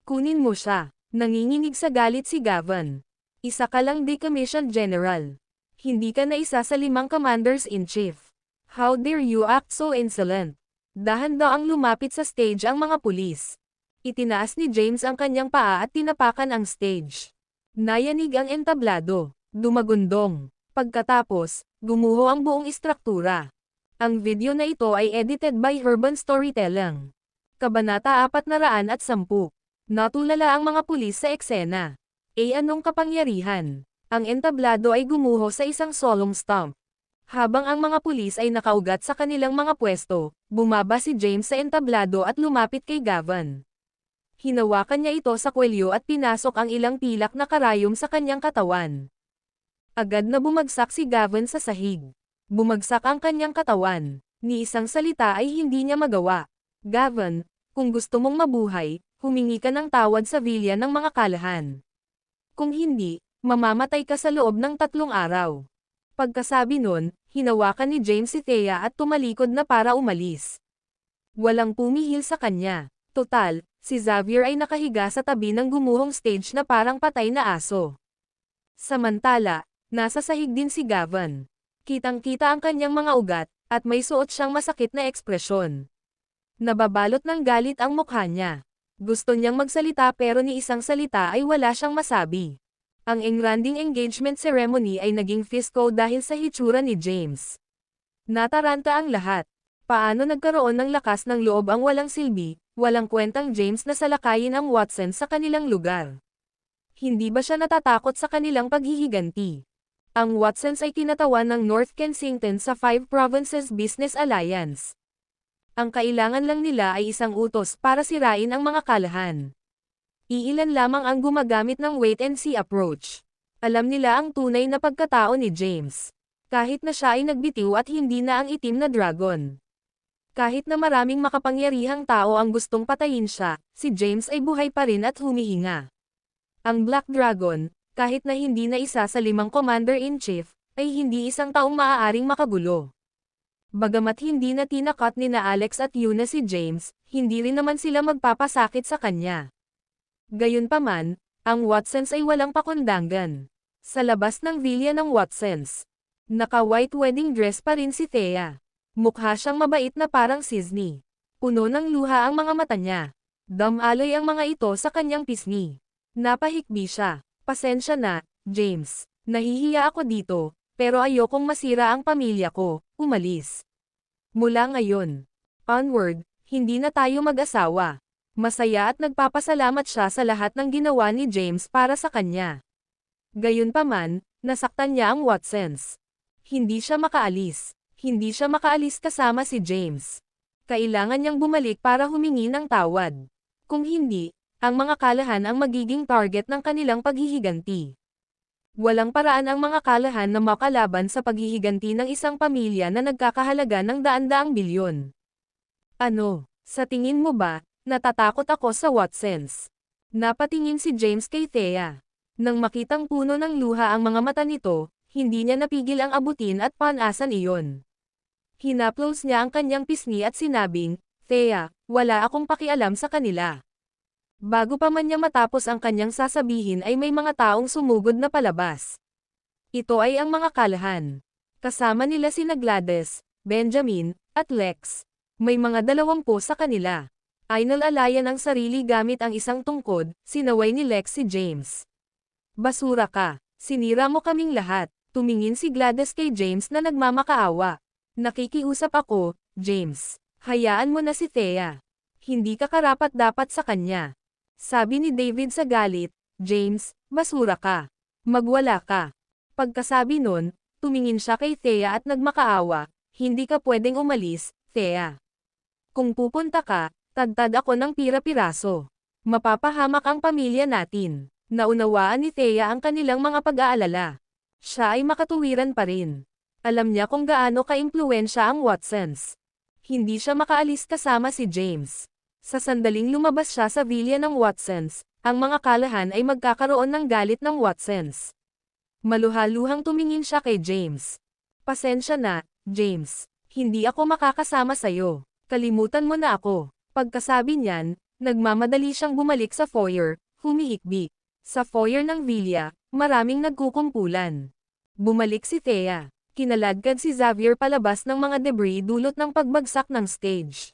B: "Kunin mo siya." Nanginginig sa galit si Gavin. Isa ka lang decommissioned general. Hindi ka na isa sa 5 commanders-in-chief. How dare you act so insolent? Dahan-daang lumapit sa stage ang mga pulis. Itinaas ni James ang kanyang paa at tinapakan ang stage. Nayanig ang entablado. Dumagundong. Pagkatapos, gumuho ang buong istruktura. Ang video na ito ay edited by Urban Storytelling. Kabanata 410. Natulala ang mga pulis sa eksena. Anong kapangyarihan? Ang entablado ay gumuho sa isang solong stomp. Habang ang mga pulis ay nakaugat sa kanilang mga pwesto, bumaba si James sa entablado at lumapit kay Gavin. Hinawakan niya ito sa kwelyo at pinasok ang ilang pilak na karayom sa kanyang katawan. Agad na bumagsak si Gavin sa sahig. Bumagsak ang kanyang katawan. Ni isang salita ay hindi niya magawa. Gavin, kung gusto mong mabuhay, humingi ka ng tawad sa villa ng mga kalahan. Kung hindi, mamamatay ka sa loob ng 3 araw. Pagkasabi nun, hinawakan ni James si Thea at tumalikod na para umalis. Walang pumihil sa kanya. Total, si Xavier ay nakahiga sa tabi ng gumuhong stage na parang patay na aso. Samantala, nasa sahig din si Gavin. Kitang-kita ang kanyang mga ugat, at may suot siyang masakit na ekspresyon. Nababalot ng galit ang mukha niya. Gusto niyang magsalita pero ni isang salita ay wala siyang masabi. Ang engranding engagement ceremony ay naging fiasco dahil sa hitsura ni James. Nataranta ang lahat. Paano nagkaroon ng lakas ng loob ang walang silbi, walang kwentang James na salakayin ang Watson sa kanilang lugar? Hindi ba siya natatakot sa kanilang paghihiganti? Ang Watsons ay kinatawan ng North Kensington sa 5 Provinces Business Alliance. Ang kailangan lang nila ay isang utos para sirain ang mga kalahan. Iilan lamang ang gumagamit ng wait-and-see approach. Alam nila ang tunay na pagkatao ni James. Kahit na siya ay nagbitiw at hindi na ang itim na dragon. Kahit na maraming makapangyarihang tao ang gustong patayin siya, si James ay buhay pa rin at humihinga. Ang Black Dragon, kahit na hindi na isa sa 5 commander-in-chief, ay hindi isang taong maaaring makagulo. Bagamat hindi na tinakat ni na Alex at Yuna si James, hindi rin naman sila magpapasakit sa kanya. Gayunpaman, ang Watsons ay walang pakundangan. Sa labas ng villa ng Watsons, naka-white wedding dress pa rin si Thea. Mukha siyang mabait na parang Disney. Puno ng luha ang mga mata niya. Damaloy ang mga ito sa kanyang pisngi. Napahikbi siya. Pasensya na, James. Nahihiya ako dito, pero ayokong masira ang pamilya ko. Umalis. Mula ngayon. Onward, hindi na tayo mag-asawa. Masaya at nagpapasalamat siya sa lahat ng ginawa ni James para sa kanya. Gayunpaman, nasaktan niya ang Watsons. Hindi siya makaalis. Hindi siya makaalis kasama si James. Kailangan niyang bumalik para humingi ng tawad. Kung hindi, ang mga kalahan ang magiging target ng kanilang paghihiganti. Walang paraan ang mga kalahan na makalaban sa paghihiganti ng isang pamilya na nagkakahalaga ng daan-daang bilyon. Ano, sa tingin mo ba, natatakot ako sa Watsons? Napatingin si James kay Thea. Nang makitang puno ng luha ang mga mata nito, hindi niya napigil ang abutin at panasan iyon. Hinaplos niya ang kanyang pisngi at sinabing, Thea, wala akong pakialam sa kanila. Bago pa man niya matapos ang kanyang sasabihin ay may mga taong sumugod na palabas. Ito ay ang mga kalahan. Kasama nila sina Gladys, Benjamin, at Lex. May mga 20 sa kanila. Inalalayan ang sarili gamit ang isang tungkod, sinaway ni Lex si James. Basura ka, sinira mo kaming lahat. Tumingin si Gladys kay James na nagmamakaawa. Nakikiusap ako, James. Hayaan mo na si Thea. Hindi ka karapat-dapat sa kanya. Sabi ni David sa galit, James, basura ka. Magwala ka. Pagkasabi nun, tumingin siya kay Thea at nagmakaawa, hindi ka pwedeng umalis, Thea. Kung pupunta ka, tagtad ako ng pira-piraso. Mapapahamak ang pamilya natin. Naunawaan ni Thea ang kanilang mga pag-aalala. Siya ay makatuwiran pa rin. Alam niya kung gaano ka-impluwensya ang Watsons. Hindi siya makaalis kasama si James. Sa sandaling lumabas siya sa villa ng Watsons, ang mga kalahan ay magkakaroon ng galit ng Watsons. Maluhaluhang tumingin siya kay James. Pasensya na, James. Hindi ako makakasama sayo. Kalimutan mo na ako. Pagkasabi niyan, nagmamadali siyang bumalik sa foyer, Humihikbi. Sa foyer ng villa, maraming nagkukumpulan. Bumalik si Thea. Kinaladkad si Xavier palabas ng mga debris dulot ng pagbagsak ng stage.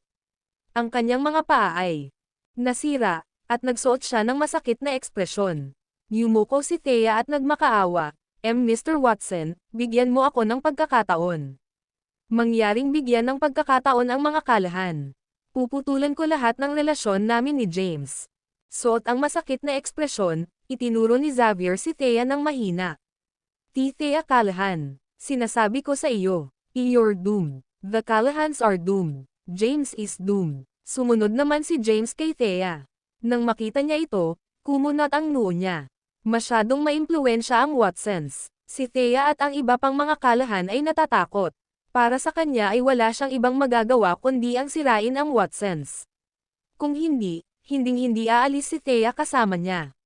B: Ang kanyang mga paa ay nasira, at nagsuot siya ng masakit na ekspresyon. Yumuko si Thea at nagmakaawa. Mr. Watson, bigyan mo ako ng pagkakataon. Mangyaring bigyan ng pagkakataon ang mga kalahan. Puputulan ko lahat ng relasyon namin ni James. Suot ang masakit na ekspresyon, itinuro ni Xavier si Thea ng mahina. Thea Callahan, sinasabi ko sa iyo, you're doomed. The Callahans are doomed. James is doomed. Sumunod naman si James kay Thea. Nang makita niya ito, kumunat ang noo niya. Masyadong maimpluwensya ang Watsons. Si Thea at ang iba pang mga Callahan ay natatakot. Para sa kanya ay wala siyang ibang magagawa kundi ang sirain ang Watsons. Kung hindi, hinding-hindi aalis si Thea kasama niya.